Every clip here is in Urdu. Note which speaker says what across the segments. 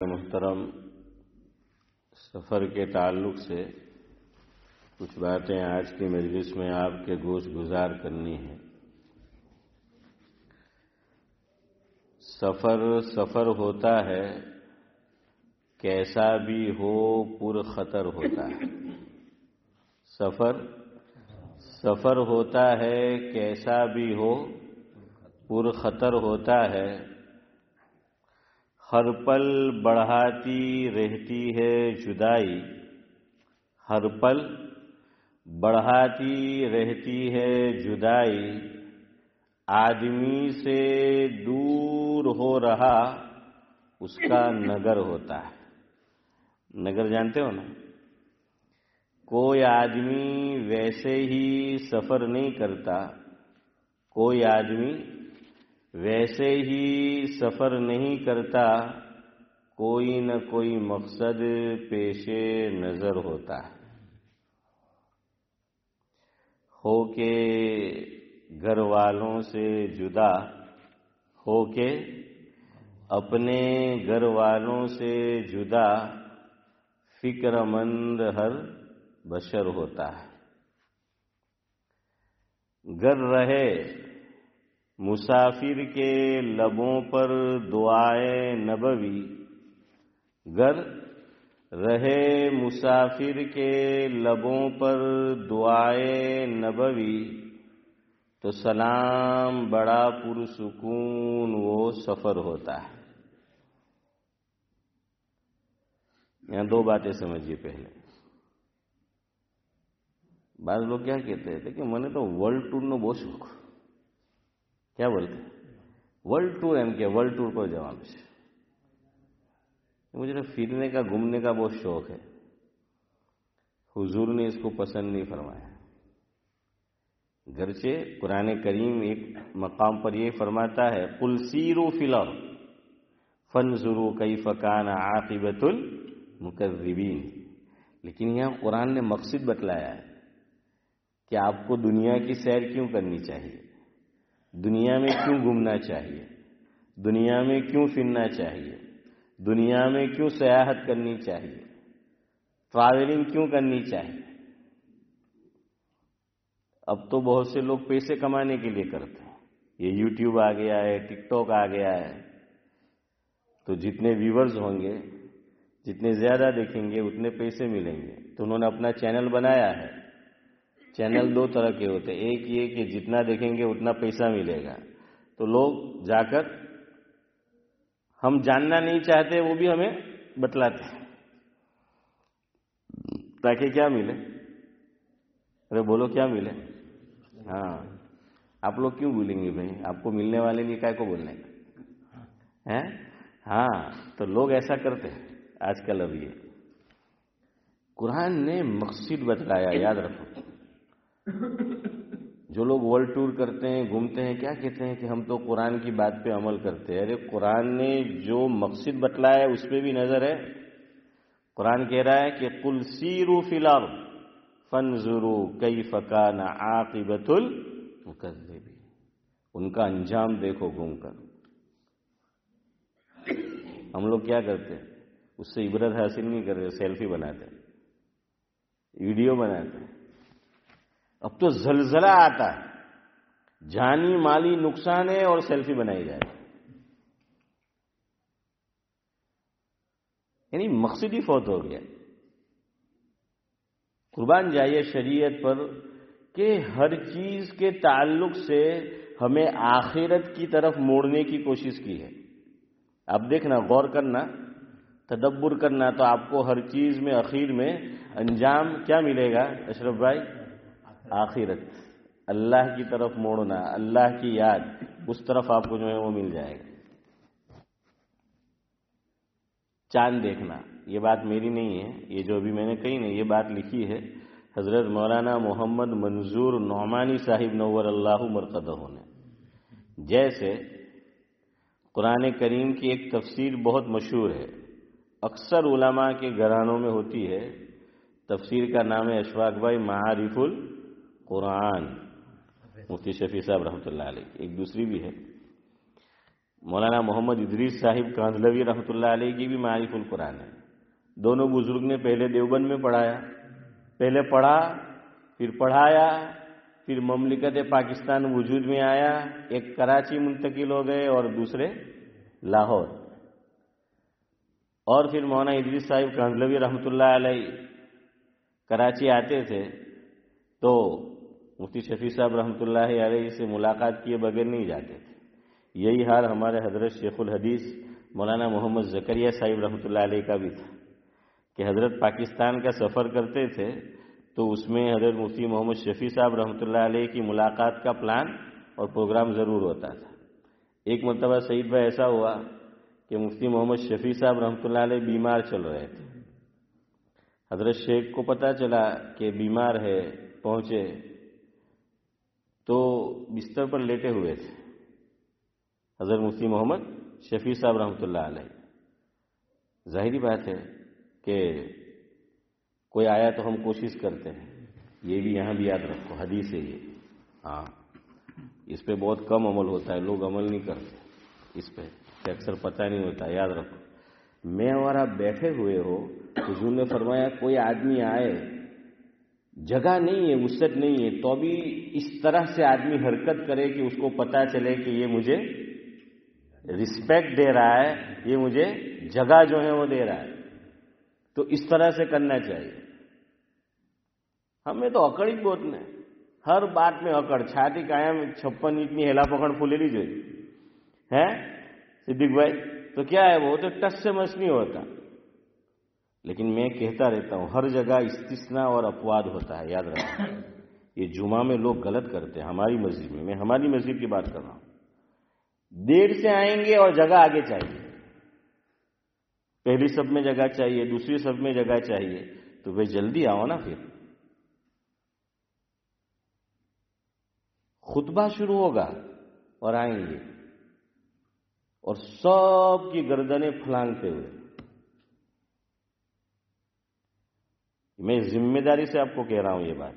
Speaker 1: محترم، سفر کے تعلق سے کچھ باتیں آج کی مجلس میں آپ کے گوش گزار کرنی ہیں۔ سفر ہوتا ہے، کیسا بھی ہو پر خطر ہوتا ہے۔ سفر ہوتا ہے، کیسا بھی ہو پر خطر ہوتا ہے۔ ہر پل بڑھاتی رہتی ہے جدائی، ہر پل بڑھاتی رہتی ہے جدائی۔ آدمی سے دور ہو رہا اس کا نگر ہوتا ہے۔ نگر جانتے ہو نا؟ کوئی آدمی ویسے ہی سفر نہیں کرتا، کوئی آدمی ویسے ہی سفر نہیں کرتا، کوئی نہ کوئی مقصد پیش نظر ہوتا ہے۔ ہو کے گھر والوں سے جدا، ہو کے اپنے گھر والوں سے جدا، فکر مند ہر بشر ہوتا ہے۔ گر رہے مسافر کے لبوں پر دعائے نبوی، گر رہے مسافر کے لبوں پر دعائے نبوی، تو سلام بڑا پرسکون وہ سفر ہوتا ہے۔ یہاں دو باتیں سمجھیے۔ پہلے بعض لوگ کیا کہتے ہیں کہ میں نے تو ورلڈ ٹور میں بہت شوق، کیا بولتے ہیں ورلڈ ٹور ایم کے ورلڈ ٹور پر جواب سے مجھے پھرنے کا گھومنے کا بہت شوق ہے۔ حضور نے اس کو پسند نہیں فرمایا، گرچہ قرآن کریم ایک مقام پر یہ فرماتا ہے قل سیروا فی الارض فانظروا کیف کان عاقبۃ المکذبین، لیکن یہاں قرآن نے مقصد بتلایا ہے کہ آپ کو دنیا کی سیر کیوں کرنی چاہیے، دنیا میں کیوں گھومنا چاہیے، دنیا میں کیوں پھرنا چاہیے، دنیا میں کیوں سیاحت کرنی چاہیے، ٹریولنگ کیوں کرنی چاہیے۔ اب تو بہت سے لوگ پیسے کمانے کے لیے کرتے ہیں، یہ یوٹیوب آ گیا ہے، ٹک ٹاک آ گیا ہے، تو جتنے ویورز ہوں گے، جتنے زیادہ دیکھیں گے اتنے پیسے ملیں گے۔ تو انہوں نے اپنا چینل بنایا ہے۔ چینل دو طرح کے ہوتے ہیں، ایک یہ کہ جتنا دیکھیں گے اتنا پیسہ ملے گا، تو لوگ جا کر ہم جاننا نہیں چاہتے وہ بھی ہمیں بتلاتے ہیں تاکہ کیا ملے، ارے بولو کیا ملے۔ ہاں، آپ لوگ کیوں بولیں گے بھائی، آپ کو ملنے والے نہیں کائے کو بولنے کا؟ ہاں، تو لوگ ایسا کرتے ہیں آج کل۔ اب یہ قرآن نے مقصد بتلایا، یاد رکھو۔ جو لوگ ورلڈ ٹور کرتے ہیں، گھومتے ہیں، کیا کہتے ہیں کہ ہم تو قرآن کی بات پہ عمل کرتے ہیں۔ ارے قرآن نے جو مقصد بتلایا ہے اس پہ بھی نظر ہے۔ قرآن کہہ رہا ہے کہ قل سیروا فی الارض فانظروا کیف کان عاقبۃ المکذبین، ان کا انجام دیکھو گھوم کر۔ ہم لوگ کیا کرتے ہیں، اس سے عبرت حاصل نہیں کرتے، سیلفی بناتے ہیں، ویڈیو بناتے ہیں۔ اب تو زلزلہ آتا ہے، جانی مالی نقصان ہے اور سیلفی بنائی جائے، یعنی مقصد ہی فوت ہو گیا۔ قربان جائیے شریعت پر کہ ہر چیز کے تعلق سے ہمیں آخرت کی طرف موڑنے کی کوشش کی ہے۔ اب دیکھنا، غور کرنا، تدبر کرنا، تو آپ کو ہر چیز میں اخیر میں انجام کیا ملے گا اشرف بھائی؟ آخرت، اللہ کی طرف موڑنا، اللہ کی یاد، اس طرف آپ کو جو ہے وہ مل جائے گا۔ چاند دیکھنا، یہ بات میری نہیں ہے، یہ جو ابھی میں نے کہی نہیں، یہ بات لکھی ہے حضرت مولانا محمد منظور نعمانی صاحب نور اللہ مرقدہ نے۔ جیسے قرآن کریم کی ایک تفسیر بہت مشہور ہے، اکثر علماء کے گھرانوں میں ہوتی ہے، تفسیر کا نام ہے اشفاق بھائی معارف القرآن، مفتی شفیع صاحب رحمۃ اللہ علیہ۔ ایک دوسری بھی ہے، مولانا محمد ادریس صاحب کاندھلوی رحمۃ اللہ علیہ کی بھی معارف القرآن ہے. دونوں بزرگ نے پہلے دیوبند میں پڑھایا، پہلے پڑھا پھر پڑھایا، پھر مملکت پاکستان وجود میں آیا، ایک کراچی منتقل ہو گئے اور دوسرے لاہور. اور پھر مولانا ادریس صاحب کاندھلوی رحمۃ اللہ علیہ کراچی آتے تھے تو مفتی شفیع صاحب رحمۃ اللہ علیہ سے ملاقات کیے بغیر نہیں جاتے تھے. یہی حال ہمارے حضرت شیخ الحدیث مولانا محمد زکریا صاحب رحمۃ اللہ علیہ کا بھی تھا کہ حضرت پاکستان کا سفر کرتے تھے تو اس میں حضرت مفتی محمد شفیع صاحب رحمۃ اللہ علیہ کی ملاقات کا پلان اور پروگرام ضرور ہوتا تھا. ایک مرتبہ سعید بھائی ایسا ہوا کہ مفتی محمد شفیع صاحب رحمۃ اللہ علیہ بیمار چل رہے تھے. حضرت شیخ کو پتہ چلا کہ بیمار ہے، پہنچے تو بستر پر لیٹے ہوئے تھے حضرت مفتی محمد شفیع صاحب رحمۃ اللہ علیہ. ظاہری بات ہے کہ کوئی آیا تو ہم کوشش کرتے ہیں، یہ بھی یہاں بھی یاد رکھو، حدیث ہے یہ. ہاں، اس پہ بہت کم عمل ہوتا ہے، لوگ عمل نہیں کرتے اس پہ، اکثر پتہ نہیں ہوتا. یاد رکھو، میں اور آپ بیٹھے ہوئے ہو، حضور نے فرمایا کوئی آدمی آئے، جگہ نہیں ہے، وسعت نہیں ہے، تو بھی اس طرح سے آدمی حرکت کرے کہ اس کو پتہ چلے کہ یہ مجھے رسپیکٹ دے رہا ہے، یہ مجھے جگہ جو ہے وہ دے رہا ہے، تو اس طرح سے کرنا چاہیے. ہمیں تو اکڑ ہی بہت نہیں، ہر بات میں اکڑ. چھاتی قائم 56 اتنی ہیلا پکڑ پھولے جو ہے صدیق بھائی، تو کیا ہے وہ تو ٹس سے مس نہیں ہوتا. لیکن میں کہتا رہتا ہوں ہر جگہ استثناء اور اپواد ہوتا ہے، یاد رکھنا. یہ جمعہ میں لوگ غلط کرتے ہیں، ہماری مسجد میں ہماری مسجد کی بات کر رہا ہوں. دیر سے آئیں گے اور جگہ آگے چاہیے، پہلی صف میں جگہ چاہیے، دوسری صف میں جگہ چاہیے، تو بھائی جلدی آؤ نا. پھر خطبہ شروع ہوگا اور آئیں گے اور سب کی گردنیں پھلانگتے ہوئے. میں ذمہ داری سے آپ کو کہہ رہا ہوں یہ بات.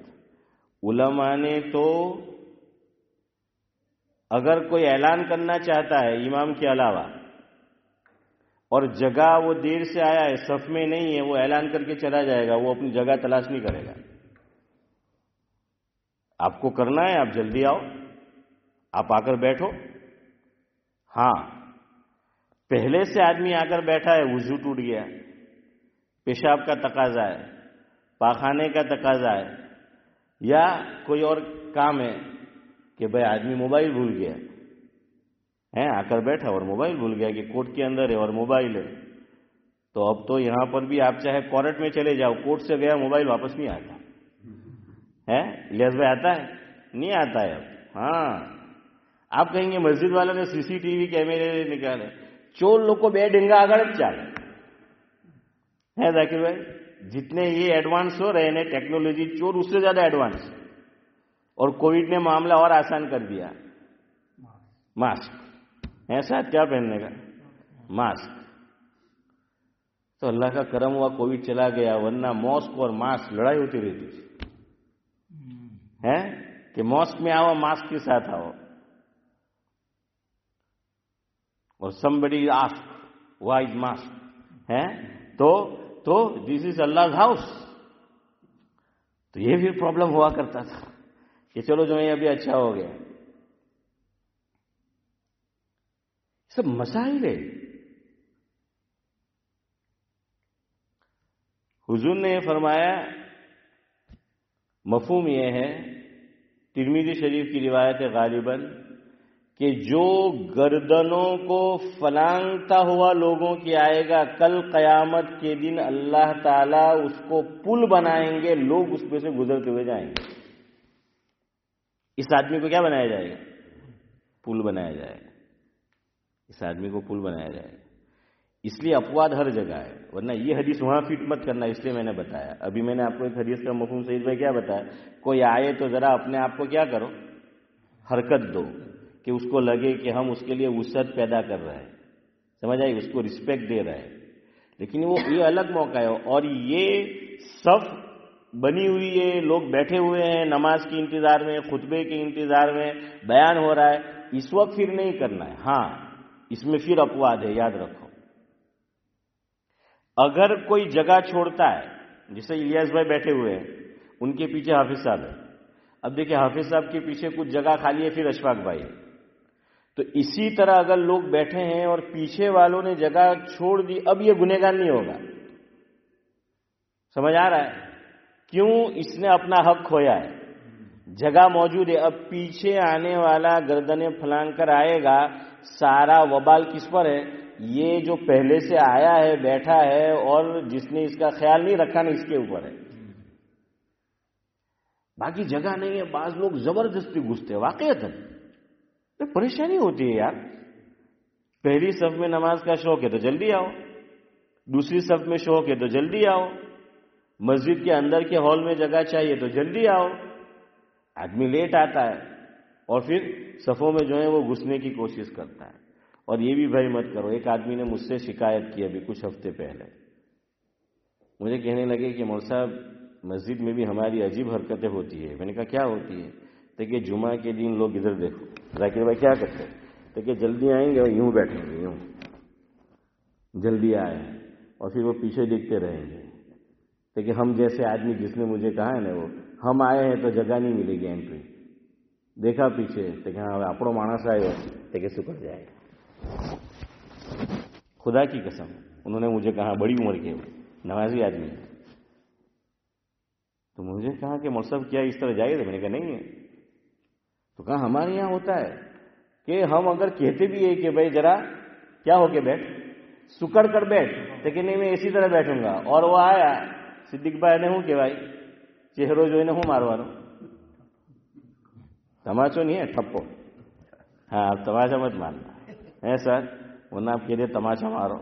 Speaker 1: علماء نے تو اگر کوئی اعلان کرنا چاہتا ہے امام کے علاوہ اور جگہ وہ دیر سے آیا ہے، صف میں نہیں ہے، وہ اعلان کر کے چلا جائے گا، وہ اپنی جگہ تلاش نہیں کرے گا. آپ کو کرنا ہے، آپ جلدی آؤ، آپ آ کر بیٹھو. ہاں، پہلے سے آدمی آ کر بیٹھا ہے، وضو ٹوٹ گیا، پیشاب کا تقاضا ہے، پاخانے کا تقاضا ہے، یا کوئی اور کام ہے کہ بھائی آدمی موبائل بھول گیا ہے، آ کر بیٹھا اور موبائل بھول گیا کہ کوٹ کے اندر ہے اور موبائل ہے. تو اب تو یہاں پر بھی آپ چاہے کورٹ میں چلے جاؤ، کوٹ سے گیا موبائل واپس نہیں آتا ہے. الیاس بھائی آتا ہے؟ نہیں آتا ہے اب. ہاں، آپ کہیں گے مسجد والوں نے سی سی ٹی وی کیمرے نکالے، چور لوگ کو بے ڈنگا آگڑ چال ہے. ذاکر بھائی، جتنے یہ ایڈوانس ہو رہے ہیں ٹیکنالوجی، چور اس سے زیادہ ایڈوانس. اور کووڈ نے معاملہ اور آسان کر دیا. ماسک ایسا کیا پہننے کا؟ ماسک. تو اللہ کا کرم ہوا کووڈ چلا گیا، ورنہ ماسک اور ماسک لڑائی ہوتی رہتی تھی ہے کہ ماسک میں آؤ، ماسک کے ساتھ آؤ. اور somebody ask why is mask ہے تو this is Allah's house. تو یہ بھی پرابلم ہوا کرتا تھا کہ چلو جو یہ ابھی اچھا ہو گیا. سب مسائل ہے. حضور نے فرمایا، مفہوم یہ ہے، ترمذی شریف کی روایت ہے غالباً، کہ جو گردنوں کو فلانگتا ہوا لوگوں کی آئے گا، کل قیامت کے دن اللہ تعالیٰ اس کو پل بنائیں گے، لوگ اس پہ سے گزرتے ہوئے جائیں گے. اس آدمی کو کیا بنایا جائے گا؟ پل بنایا جائے گا. اس آدمی کو پل بنایا جائے گا. اس لیے اپواد ہر جگہ ہے، ورنہ یہ حدیث وہاں فٹ مت کرنا، اس لیے میں نے بتایا. ابھی میں نے آپ کو ایک حدیث کا مفہوم سعید بھائی کیا بتایا، کوئی آئے تو ذرا اپنے آپ کو کیا کرو، حرکت دو، کہ اس کو لگے کہ ہم اس کے لیے وسعت پیدا کر رہے ہیں. سمجھ آئی؟ اس کو رسپیکٹ دے رہے ہیں. لیکن وہ یہ الگ موقع ہے. اور یہ صف بنی ہوئی ہے، لوگ بیٹھے ہوئے ہیں نماز کے انتظار میں، خطبے کے انتظار میں، بیان ہو رہا ہے، اس وقت پھر نہیں کرنا ہے. ہاں، اس میں پھر اپواد ہے، یاد رکھو۔ اگر کوئی جگہ چھوڑتا ہے، جیسے الیاس بھائی بیٹھے ہوئے ہیں، ان کے پیچھے حافظ صاحب ہے، اب دیکھیں حافظ صاحب کے پیچھے کچھ جگہ خالی ہے، پھر اشفاق بھائی ہے، تو اسی طرح اگر لوگ بیٹھے ہیں اور پیچھے والوں نے جگہ چھوڑ دی، اب یہ گنہگار نہیں ہوگا۔ سمجھ آ رہا ہے؟ کیوں؟ اس نے اپنا حق کھویا ہے، جگہ موجود ہے، اب پیچھے آنے والا گردنیں پھلانگ کر آئے گا، سارا وبال کس پر ہے؟ یہ جو پہلے سے آیا ہے، بیٹھا ہے، اور جس نے اس کا خیال نہیں رکھا نا، اس کے اوپر ہے۔ باقی جگہ نہیں ہے، بعض لوگ زبردستی گھستے ہیں، واقعیت پریشانی ہوتی ہے یار۔ پہلی صف میں نماز کا شوق ہے تو جلدی آؤ، دوسری صف میں شوق ہے تو جلدی آؤ، مسجد کے اندر کے ہال میں جگہ چاہیے تو جلدی آؤ۔ آدمی لیٹ آتا ہے اور پھر صفوں میں جو ہے وہ گھسنے کی کوشش کرتا ہے۔ اور یہ بھی بھائی مت کرو، ایک آدمی نے مجھ سے شکایت کی ابھی کچھ ہفتے پہلے، مجھے کہنے لگے کہ مول صاحب مسجد میں بھی ہماری عجیب حرکتیں ہوتی ہے۔ میں نے کہا کیا ہوتی ہے؟ دیکھیے جمعہ کے دن لوگ ادھر دیکھو، ذاکر بھائی کیا کرتے ہیں، دیکھیے جلدی آئیں گے اور یوں بیٹھیں گے، یوں جلدی آئے اور پھر وہ پیچھے دیکھتے رہیں گے۔ دیکھیے ہم جیسے آدمی، جس نے مجھے کہا ہے نا، وہ ہم آئے ہیں تو جگہ نہیں ملے گی اینٹری، دیکھا پیچھے دیکھا ہاں اپڑو مانس آئے ہو، دیکھے سکڑ جائے گا۔ خدا کی قسم انہوں نے مجھے کہا، بڑی عمر کے نمازی آدمی، تو مجھے کہا کہ مول صاحب کیا اس طرح جائے گا؟ میں نے کہا نہیں ہے۔ تو کہا ہمارے یہاں ہوتا ہے کہ ہم اگر کہتے بھی ہیں کہ بھائی ذرا کیا ہو کے بیٹھ، سکڑ کر بیٹھ، لیکن نہیں میں اسی طرح بیٹھوں گا، اور وہ آیا صدیق بھائی نے ہوں کہ بھائی چہروں جو ہے نا ہوں ماروانا، تماچو نہیں ہے ٹھپو، ہاں آپ تماشا مت مارنا ہے سر، ورنہ آپ کہہ دے تماشا مارو،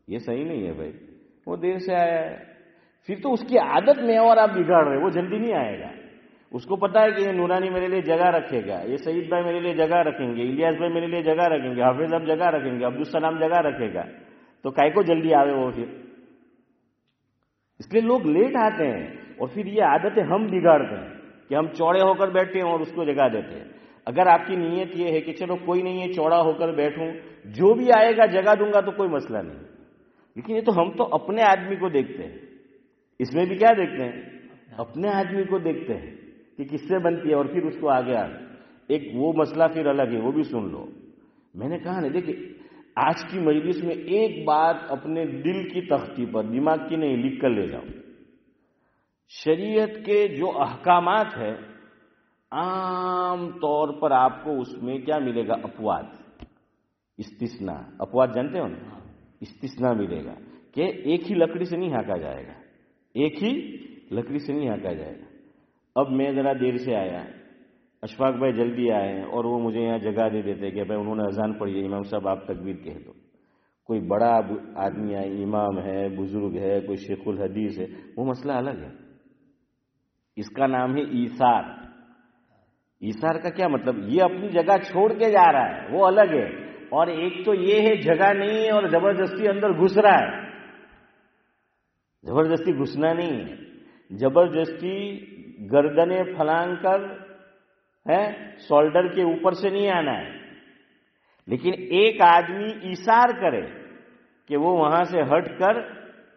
Speaker 1: یہ صحیح نہیں ہے بھائی۔ وہ دیر سے آیا ہے، پھر تو اس کی عادت میں اور آپ بگاڑ رہے، وہ جلدی نہیں آئے گا۔ اس کو پتا ہے کہ یہ نورانی میرے لیے جگہ رکھے گا، یہ سعید بھائی میرے لیے جگہ رکھیں گے، الیاس بھائی میرے لیے جگہ رکھیں گے، حافظ صاحب جگہ رکھیں گے، عبدالسلام جگہ رکھے گا، تو کائے کو جلدی آوے وہ پھر؟ اس لیے لوگ لیٹ آتے ہیں، اور پھر یہ عادتیں ہم بگاڑتے ہیں کہ ہم چوڑے ہو کر بیٹھتے ہیں اور اس کو جگہ دیتے ہیں۔ اگر آپ کی نیت یہ ہے کہ چلو کوئی نہیں ہے چوڑا ہو کر بیٹھوں، جو بھی آئے گا جگہ دوں گا تو کوئی مسئلہ نہیں، لیکن یہ تو ہم تو اپنے آدمی کو دیکھتے ہیں، اس میں بھی کیا دیکھتے ہیں؟ اپنے آدمی کو دیکھتے ہیں کہ کس سے بنتی ہے، اور پھر اس کو آگے ایک وہ مسئلہ پھر الگ ہے، وہ بھی سن لو۔ میں نے کہا نا دیکھیں آج کی مجلس میں ایک بات اپنے دل کی تختی پر، دماغ کی نہیں، لکھ کر لے جاؤ۔ شریعت کے جو احکامات ہیں عام طور پر آپ کو اس میں کیا ملے گا؟ اپواد، استثناء۔ اپواد جانتے ہو نا؟ استثناء ملے گا کہ ایک ہی لکڑی سے نہیں ہانکا جائے گا، ایک ہی لکڑی سے نہیں ہانکا جائے گا۔ اب میں ذرا دیر سے آیا، اشفاق بھائی جلدی آئے ہیں، اور وہ مجھے یہاں جگہ دے دیتے کہ بھائی انہوں نے اذان پڑھی ہے، امام صاحب آپ تکبیر کہہ دو۔ کوئی بڑا آدمی ہے، امام ہے، بزرگ ہے، کوئی شیخ الحدیث ہے، وہ مسئلہ الگ ہے، اس کا نام ہے ایثار۔ ایثار کا کیا مطلب؟ یہ اپنی جگہ چھوڑ کے جا رہا ہے، وہ الگ ہے، اور ایک تو یہ ہے جگہ نہیں ہے اور زبردستی اندر گھس رہا ہے۔ زبردستی گھسنا نہیں ہے، زبردستی گردنیں پھلانگ کر شولڈر کے اوپر سے نہیں آنا ہے، لیکن ایک آدمی ایثار کرے کہ وہ وہاں سے ہٹ کر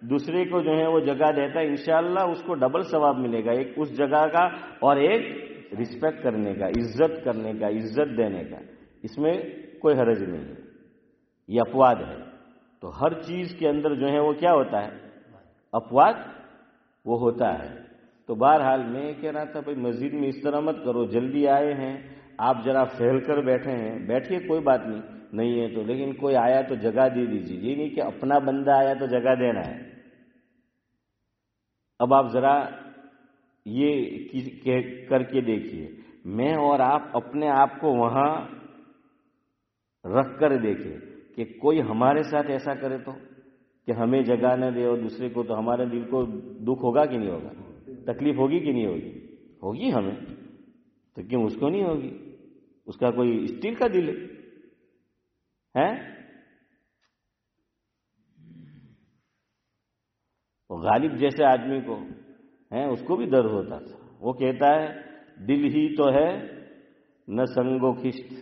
Speaker 1: دوسرے کو جو ہے وہ جگہ دیتا ہے، انشاءاللہ اس کو ڈبل ثواب ملے گا، ایک اس جگہ کا اور ایک رسپیکٹ کرنے کا، عزت کرنے کا، عزت دینے کا، اس میں کوئی حرج نہیں ہے۔ یہ اپواد ہے، تو ہر چیز کے اندر جو ہے وہ کیا ہوتا ہے؟ اپواد وہ ہوتا ہے۔ تو بہرحال میں کہہ رہا تھا بھائی مسجد میں اس طرح مت کرو، جلدی آئے ہیں آپ ذرا پھیل کر بیٹھے ہیں، بیٹھیے کوئی بات نہیں ہے تو، لیکن کوئی آیا تو جگہ دے دیجیے، یہ نہیں کہ اپنا بندہ آیا تو جگہ دینا ہے۔ اب آپ ذرا یہ کر کے دیکھیے، میں اور آپ اپنے آپ کو وہاں رکھ کر دیکھیں کہ کوئی ہمارے ساتھ ایسا کرے تو، کہ ہمیں جگہ نہ دے اور دوسرے کو، تو ہمارے دل کو دکھ ہوگا کہ نہیں ہوگا؟ تکلیف ہوگی کہ نہیں ہوگی؟ ہوگی ہمیں، تو کیوں اس کو نہیں ہوگی؟ اس کا کوئی اسٹیل کا دل ہے۔ غالب جیسے آدمی کو اس کو بھی درد ہوتا تھا، وہ کہتا ہے دل ہی تو ہے نہ سنگ و خشت،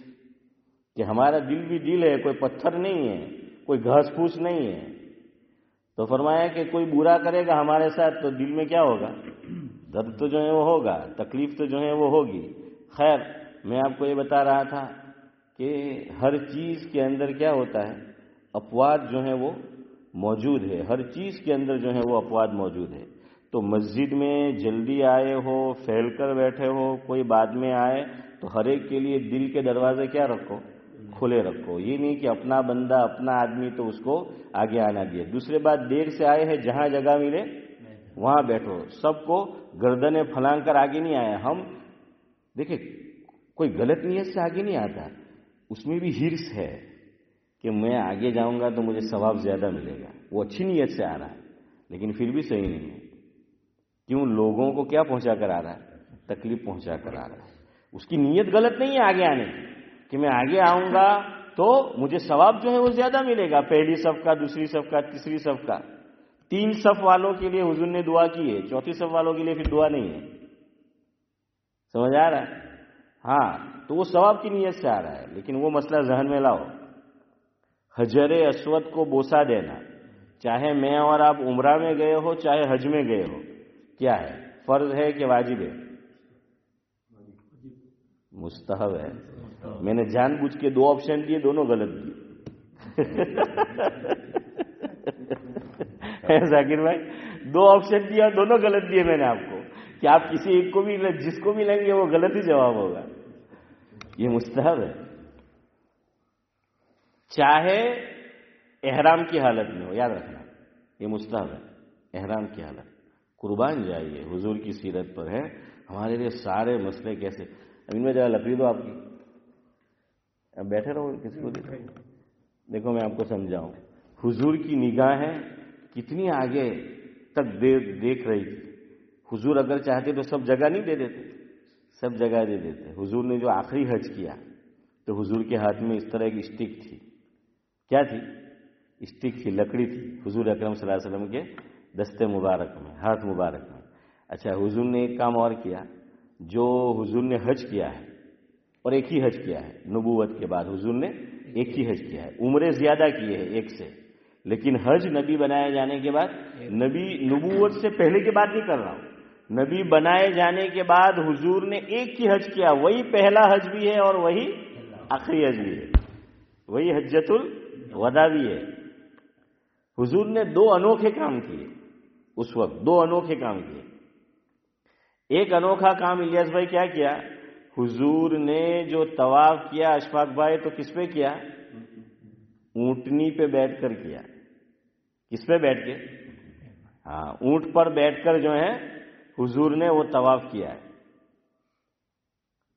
Speaker 1: کہ ہمارا دل بھی دل ہے، کوئی پتھر نہیں ہے، کوئی گھاس پھوس نہیں ہے. تو فرمایا کہ کوئی برا کرے گا ہمارے ساتھ تو دل میں کیا ہوگا؟ درد تو جو ہے وہ ہوگا، تکلیف تو جو ہے وہ ہوگی. خیر، میں آپ کو یہ بتا رہا تھا کہ ہر چیز کے اندر کیا ہوتا ہے؟ اپواد جو ہے وہ موجود ہے. ہر چیز کے اندر جو ہے وہ اپواد موجود ہے. تو مسجد میں جلدی آئے ہو، پھیل کر بیٹھے ہو، کوئی بعد میں آئے تو ہر ایک کے لیے دل کے دروازے کیا رکھو؟ کھلے رکھو. یہ نہیں کہ اپنا بندہ اپنا آدمی تو اس کو آگے آنا دیا. دوسرے بات، دیر سے آئے ہیں، جہاں جگہ ملے وہاں بیٹھو. سب کو گردنیں پھلانگ کر آگے نہیں آئے. ہم دیکھیں، کوئی غلط نیت سے آگے نہیں آتا، اس میں بھی ہرس ہے کہ میں آگے جاؤں گا تو مجھے ثواب زیادہ ملے گا. وہ اچھی نیت سے آ رہا ہے لیکن پھر بھی صحیح نہیں ہے. کیوں؟ لوگوں کو کیا پہنچا کر آ رہا ہے؟ تکلیف پہنچا کر آ رہا ہے. اس کی نیت غلط نہیں ہے آگے آنے کی کہ میں آگے آؤں گا تو مجھے ثواب جو ہے وہ زیادہ ملے گا. پہلی صف کا، دوسری صف کا، تیسری صف کا. 3 صف والوں کے لیے حضور نے دعا کی ہے، چوتھی صف والوں کے لیے پھر دعا نہیں ہے. سمجھ آ رہا ہے؟ ہاں، تو وہ ثواب کی نیت سے آ رہا ہے. لیکن وہ مسئلہ ذہن میں لاؤ. حجر اسود کو بوسہ دینا، چاہے میں اور آپ عمرہ میں گئے ہو چاہے حج میں گئے ہو، کیا ہے؟ فرض ہے کہ واجب ہے؟ مستحب ہے. میں نے جان بوجھ کے 2 آپشن دیے، دونوں غلط دیے. ذاکر بھائی، 2 آپشن دیا، دونوں غلط دیے میں نے آپ کو کہ آپ کسی ایک کو بھی، جس کو بھی لیں گے وہ غلط ہی جواب ہوگا. یہ مستحب ہے، چاہے احرام کی حالت میں ہو. یاد رکھنا، یہ مستحب ہے احرام کی حالت. قربان جائیے، حضور کی سیرت پر ہے. ہمارے لیے سارے مسئلے کیسے. اب ان میں ذرا لکڑی دو آپ کی، اب بیٹھے رہو، کسی کو دیکھو میں آپ کو سمجھاؤں. حضور کی نگاہیں کتنی آگے تک دیکھ رہی تھی. حضور اگر چاہتے تو سب جگہ نہیں دے دیتے، سب جگہ دے دیتے. حضور نے جو آخری حج کیا تو حضور کے ہاتھ میں اس طرح کی اسٹک تھی. کیا تھی؟ اسٹک تھی، لکڑی تھی، حضور اکرم صلی اللہ علیہ وسلم کے دستے مبارک میں، ہاتھ مبارک میں. اچھا، حضور نے ایک کام اور کیا. جو حضور نے حج کیا ہے، اور ایک ہی حج کیا ہے نبوت کے بعد، حضور نے ایک ہی حج کیا ہے. عمریں زیادہ کیے ہیں ایک سے، لیکن حج نبی بنائے جانے کے بعد، نبی نبوت سے پہلے کی بات نہیں کر رہا ہوں، نبی بنائے جانے کے بعد حضور نے ایک ہی حج کیا. وہی پہلا حج بھی ہے اور وہی آخری حج بھی ہے، وہی حجۃ الوداع بھی ہے. حضور نے 2 انوکھے کام کیے اس وقت، 2 انوکھے کام کیے. ایک انوکھا کام الیاس بھائی کیا کیا؟ حضور نے جو طواف کیا اشفاق بھائی، تو کس پہ کیا؟ اونٹنی پہ بیٹھ کر کیا. کس پہ بیٹھ کے؟ ہاں، اونٹ پر بیٹھ کر جو ہے حضور نے وہ طواف کیا ہے.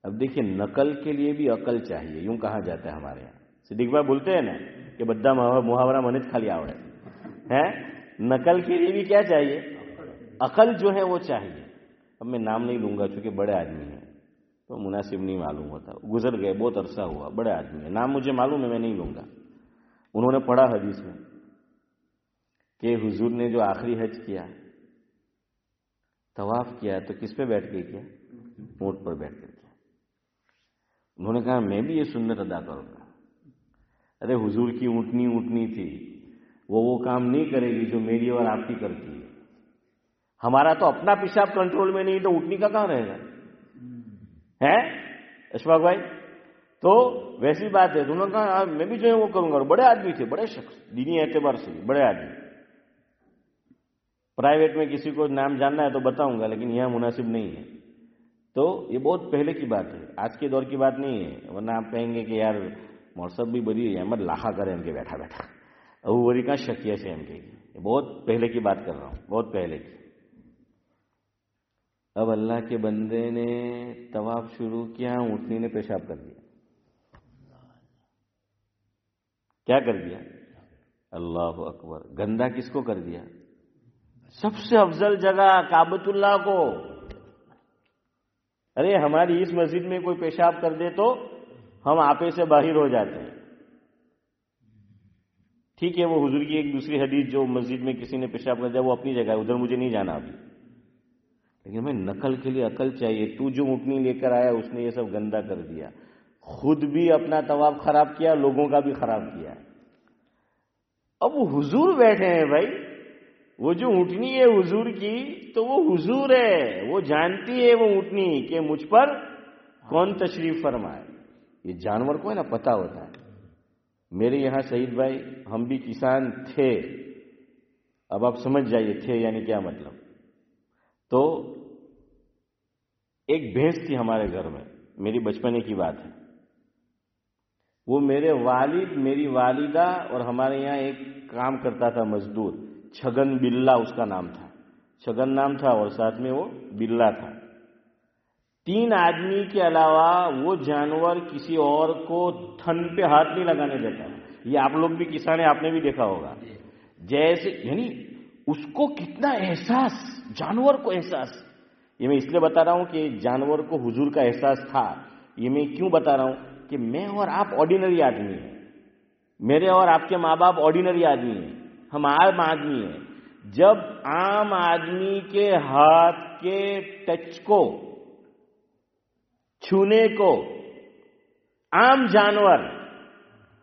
Speaker 1: اب دیکھیے، نقل کے لیے بھی عقل چاہیے. یوں کہا جاتا ہے ہمارے یہاں، صدیق بھائی بولتے ہیں نا کہ بدہ محاورہ منت خالی آوڑے ہے. نقل کے لیے بھی کیا چاہیے؟ عقل جو ہے وہ چاہیے. اب میں نام نہیں لوں گا چونکہ بڑے آدمی ہیں تو مناسب نہیں معلوم ہوتا. گزر گئے، بہت عرصہ ہوا، بڑے آدمی ہیں، نام مجھے معلوم ہے، میں نہیں لوں گا. انہوں نے پڑھا حدیث میں کہ حضور نے جو آخری حج کیا، طواف کیا، تو کس پہ بیٹھ کے کیا؟ اونٹ پر بیٹھ کر کیا. انہوں نے کہا میں بھی یہ سنت ادا کروں گا. ارے حضور کی اونٹنی تھی، وہ کام نہیں کرے گی جو میری اور آپ کی کرتی ہے. ہمارا تو اپنا پیشاب کنٹرول میں نہیں تو اونٹنی کا کہاں رہے گا؟ ہے اشفاق بھائی؟ تو ویسی بات ہے. انہوں نے کہا میں بھی جو ہے وہ کروں گا. اور بڑے آدمی تھے، بڑے شخص، دینی اعتبار سے بڑے آدمی. پرائیویٹ میں کسی کو نام جاننا ہے تو بتاؤں گا، لیکن یہاں مناسب نہیں ہے. تو یہ بہت پہلے کی بات ہے، آج کے دور کی بات نہیں ہے. ورنہ آپ کہیں گے کہ یار مورصب بھی بڑی احمد لاحا کرے ان کے بیٹھا بیٹھا ابو بری کا شکیہ سے ان کے. بہت پہلے کی بات کر رہا ہوں، بہت پہلے کی. اب اللہ کے بندے نے طواف شروع کیا، اونٹنی نے پیشاب کر دیا. کیا کر دیا؟ اللہ اکبر. گندا کس کو کر دیا؟ سب سے افضل جگہ کعبۃ اللہ کو. ارے ہماری اس مسجد میں کوئی پیشاب کر دے تو ہم آپے سے باہر ہو جاتے ہیں. ٹھیک ہے، وہ حضور کی ایک دوسری حدیث جو مسجد میں کسی نے پیشاب کر دیا وہ اپنی جگہ ہے، ادھر مجھے نہیں جانا ابھی. لیکن ہمیں نقل کے لیے عقل چاہیے. تو جو اونٹنی لے کر آیا اس نے یہ سب گندا کر دیا. خود بھی اپنا طواف خراب کیا، لوگوں کا بھی خراب کیا۔ اب وہ حضور بیٹھے ہیں بھائی، وہ جو اونٹنی ہے حضور کی، تو وہ حضور ہے، وہ جانتی ہے وہ اونٹنی کہ مجھ پر کون تشریف فرمائے۔ یہ جانور کو ہے نا پتہ ہوتا ہے۔ میرے یہاں سعید بھائی ہم بھی کسان تھے، اب آپ سمجھ جائیے تھے یعنی کیا مطلب۔ تو ایک بھینس تھی ہمارے گھر میں، میری بچپنے کی بات ہے۔ وہ میرے والد، میری والدہ اور ہمارے یہاں ایک کام کرتا تھا مزدور، چھگن بلا اس کا نام تھا، چھگن نام تھا اور ساتھ میں وہ بلا تھا۔ 3 آدمی کے علاوہ وہ جانور کسی اور کو تھن پہ ہاتھ نہیں لگانے دیتا۔ یہ آپ لوگ بھی کسان ہیں، آپ نے بھی دیکھا ہوگا۔ جیسے یعنی اس کو کتنا احساس، جانور کو احساس۔ یہ میں اس لیے بتا رہا ہوں کہ جانور کو حضور کا احساس تھا۔ یہ میں کیوں بتا رہا ہوں کہ میں اور آپ آرڈینری آدمی ہیں، میرے اور آپ کے ماں باپ آرڈینری آدمی ہیں، ہم عام آدمی ہیں۔ جب عام آدمی کے ہاتھ کے ٹچ کو، چھونے کو عام جانور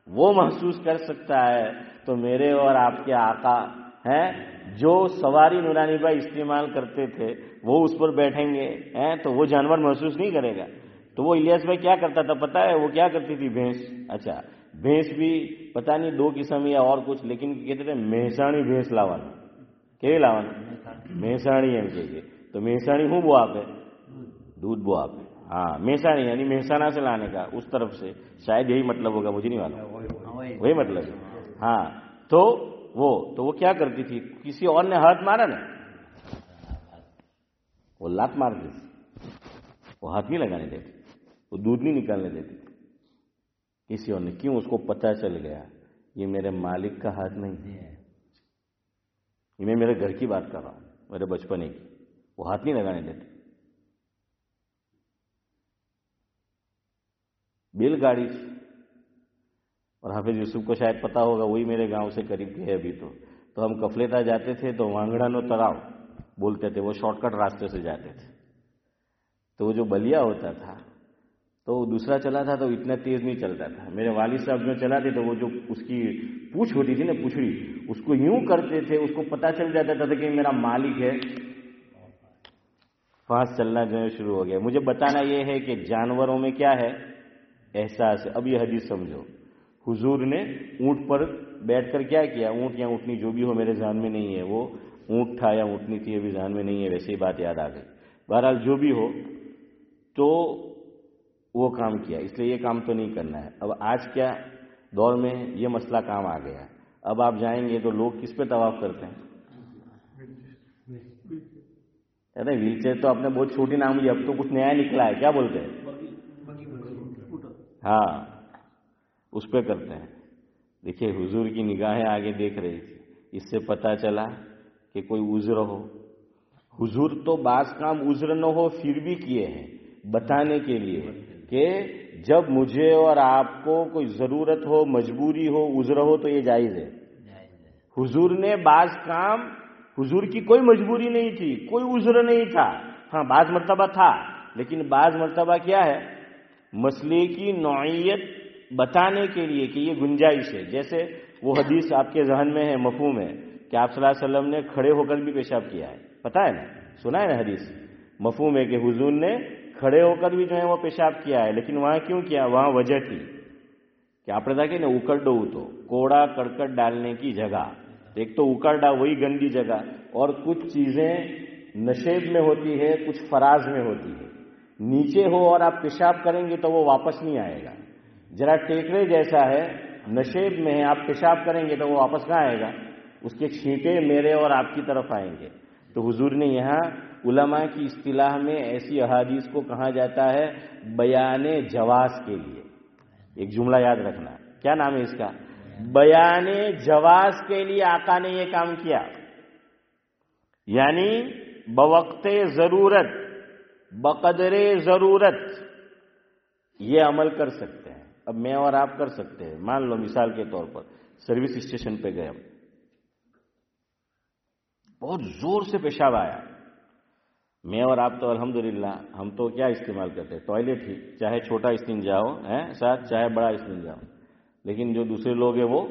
Speaker 1: وہ محسوس کر سکتا ہے، تو میرے اور آپ کے آقا ہیں جو سواری نورانی بھائی استعمال کرتے تھے وہ اس پر بیٹھیں گے تو وہ جانور محسوس نہیں کرے گا۔ تو وہ الیاس بھائی کیا کرتا تھا پتا ہے؟ وہ کیا کرتی تھی بھینس، اچھا بھینس بھی پتہ نہیں 2 قسم یا اور کچھ، لیکن کہتے تھے مہسانی بھینس لاوانا، کہ لاوانا مہسانی ہے کہ تو مہسانی ہوں وہ آپ ہے دودھ بو آپ ہے، ہاں مہسانی یعنی مہسانہ سے لانے کا، اس طرف سے شاید یہی مطلب ہوگا، مجھے نہیں معلوم، وہی مطلب ہے۔ ہاں تو وہ کیا کرتی تھی، کسی اور نے ہاتھ مارا نا وہ لات مار دی، وہ ہاتھ نہیں لگانے دیتی، وہ دودھ نہیں نکالنے دیتی کسی اور نے۔ کیوں؟ اس کو پتہ چل گیا یہ میرے مالک کا ہاتھ نہیں ہے، یہ میں میرے گھر کی بات کر رہا ہوں، میرے بچپنے کی، وہ ہاتھ نہیں لگانے دیتی۔ بیل گاڑی تھی، اور حافظ یوسف کو شاید پتا ہوگا، وہی میرے گاؤں سے قریب کے ہے ابھی تو ہم کفلیتا جاتے تھے تو وانگڑانو تراؤ بولتے تھے، وہ شارٹ کٹ راستے سے جاتے تھے۔ تو وہ جو بلیا ہوتا تھا تو دوسرا چلا تھا تو اتنا تیز نہیں چلتا تھا، میرے والد صاحب جو چلاتے تو وہ جو اس کی پوچھ ہوتی تھی نا، پوچھڑی، اس کو یوں کرتے تھے، اس کو پتا چل جاتا تھا کہ میرا مالک ہے، فاس چلنا جو ہے شروع ہو گیا۔ مجھے بتانا یہ ہے کہ جانوروں میں کیا ہے؟ احساس ہے۔ اب یہ حدیث سمجھو، حضور نے اونٹ پر بیٹھ کر کیا کیا، اونٹ یا اونٹنی جو بھی ہو میرے ذہن میں نہیں ہے، وہ اونٹ تھا یا اونٹنی تھی ابھی ذہن میں نہیں ہے، ویسے ہی بات یاد آ گئی۔ بہرحال جو بھی ہو تو وہ کام کیا، اس لیے یہ کام تو نہیں کرنا ہے۔ اب آج کیا دور میں یہ مسئلہ کام آ گیا، اب آپ جائیں گے تو لوگ کس پہ طواف کرتے ہیں؟ ارے ویل چیئر تو آپ نے بہت چھوٹی نام لی، اب تو کچھ نیا نکلا ہے، کیا بولتے ہیں؟ ہاں اس پہ کرتے ہیں۔ دیکھیے حضور کی نگاہیں آگے دیکھ رہی تھی، اس سے پتا چلا کہ کوئی عذر ہو۔ حضور تو بعض کام عذر نہ ہو پھر بھی کیے ہیں، بتانے کے لیے کہ جب مجھے اور آپ کو کوئی ضرورت ہو، مجبوری ہو، عذر ہو تو یہ جائز ہے۔ حضور نے بعض کام، حضور کی کوئی مجبوری نہیں تھی، کوئی عذر نہیں تھا، ہاں بعض مرتبہ تھا، لیکن بعض مرتبہ کیا ہے، مسئلے کی نوعیت بتانے کے لیے کہ یہ گنجائش ہے۔ جیسے وہ حدیث آپ کے ذہن میں ہے، مفہوم ہے کہ آپ صلی اللہ علیہ وسلم نے کھڑے ہو کر بھی پیشاب کیا ہے، پتہ ہے نا، سنا ہے نا حدیث، مفہوم ہے کہ حضور نے کھڑے ہو کر بھی جو ہے وہ پیشاب کیا ہے، لیکن وہاں کیوں کیا؟ وہاں وجہ تھی کہ آپ نے کہا کہ نا اکڑ تو کوڑا کرکٹ ڈالنے کی جگہ، ایک تو اکڑا وہی گندی جگہ، اور کچھ چیزیں نشیب میں ہوتی ہے، کچھ فراز میں ہوتی ہے، نیچے ہو اور آپ پیشاب کریں گے تو وہ واپس نہیں آئے گا، ذرا ٹیکرے جیسا ہے، نشیب میں ہے، آپ پیشاب کریں گے تو وہ واپس کہاں آئے گا؟ اس کے چھینٹے میرے اور آپ کی طرف آئیں گے۔ تو حضور نے یہاں علماء کی اصطلاح میں ایسی احادیث کو کہا جاتا ہے بیان جواز کے لیے۔ ایک جملہ یاد رکھنا، کیا نام ہے اس کا؟ بیان جواز کے لیے آقا نے یہ کام کیا، یعنی بوقت ضرورت، بقدر ضرورت یہ عمل کر سکتے ہیں۔ اب میں اور آپ کر سکتے ہیں، مان لو مثال کے طور پر سروس اسٹیشن پہ گئے، بہت زور سے پیشاب آیا، میں اور آپ تو الحمدللہ ہم تو کیا استعمال کرتے ہیں؟ ٹوائلٹ ہی، چاہے چھوٹا استنجا ہو ساتھ، چاہے بڑا استنجا ہو. لیکن جو دوسرے لوگ ہیں وہ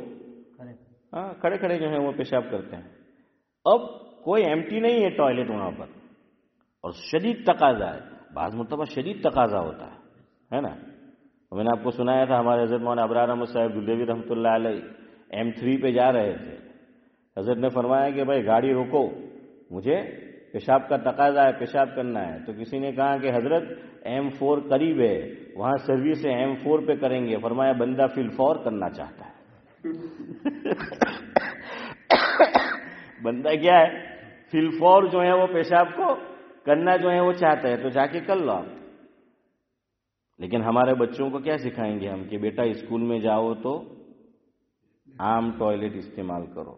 Speaker 1: کھڑے کھڑے جو ہیں وہ پیشاب کرتے ہیں. اب کوئی ایمٹی نہیں ہے ٹوائلٹ وہاں پر، اور شدید تقاضا ہے. بعض مرتبہ شدید تقاضا ہوتا ہے نا. میں نے آپ کو سنایا تھا ہمارے حضرت مولانا ابرار احمد صاحب دلوی رحمۃ اللہ علیہ M3 پہ جا رہے تھے. حضرت نے فرمایا کہ بھائی گاڑی روکو، مجھے پیشاب کا تقاضا ہے، پیشاب کرنا ہے. تو کسی نے کہا کہ حضرت M4 قریب ہے، وہاں سروس ہے، M4 پہ کریں گے. فرمایا بندہ فی الفور کرنا چاہتا ہے. بندہ کیا ہے؟ فی الفور جو ہے وہ پیشاب کو کرنا جو ہے وہ چاہتا ہے، تو جا کے کر لو آپ. لیکن ہمارے بچوں کو کیا سکھائیں گے ہم کہ بیٹا اسکول میں جاؤ تو عام ٹوائلٹ استعمال کرو،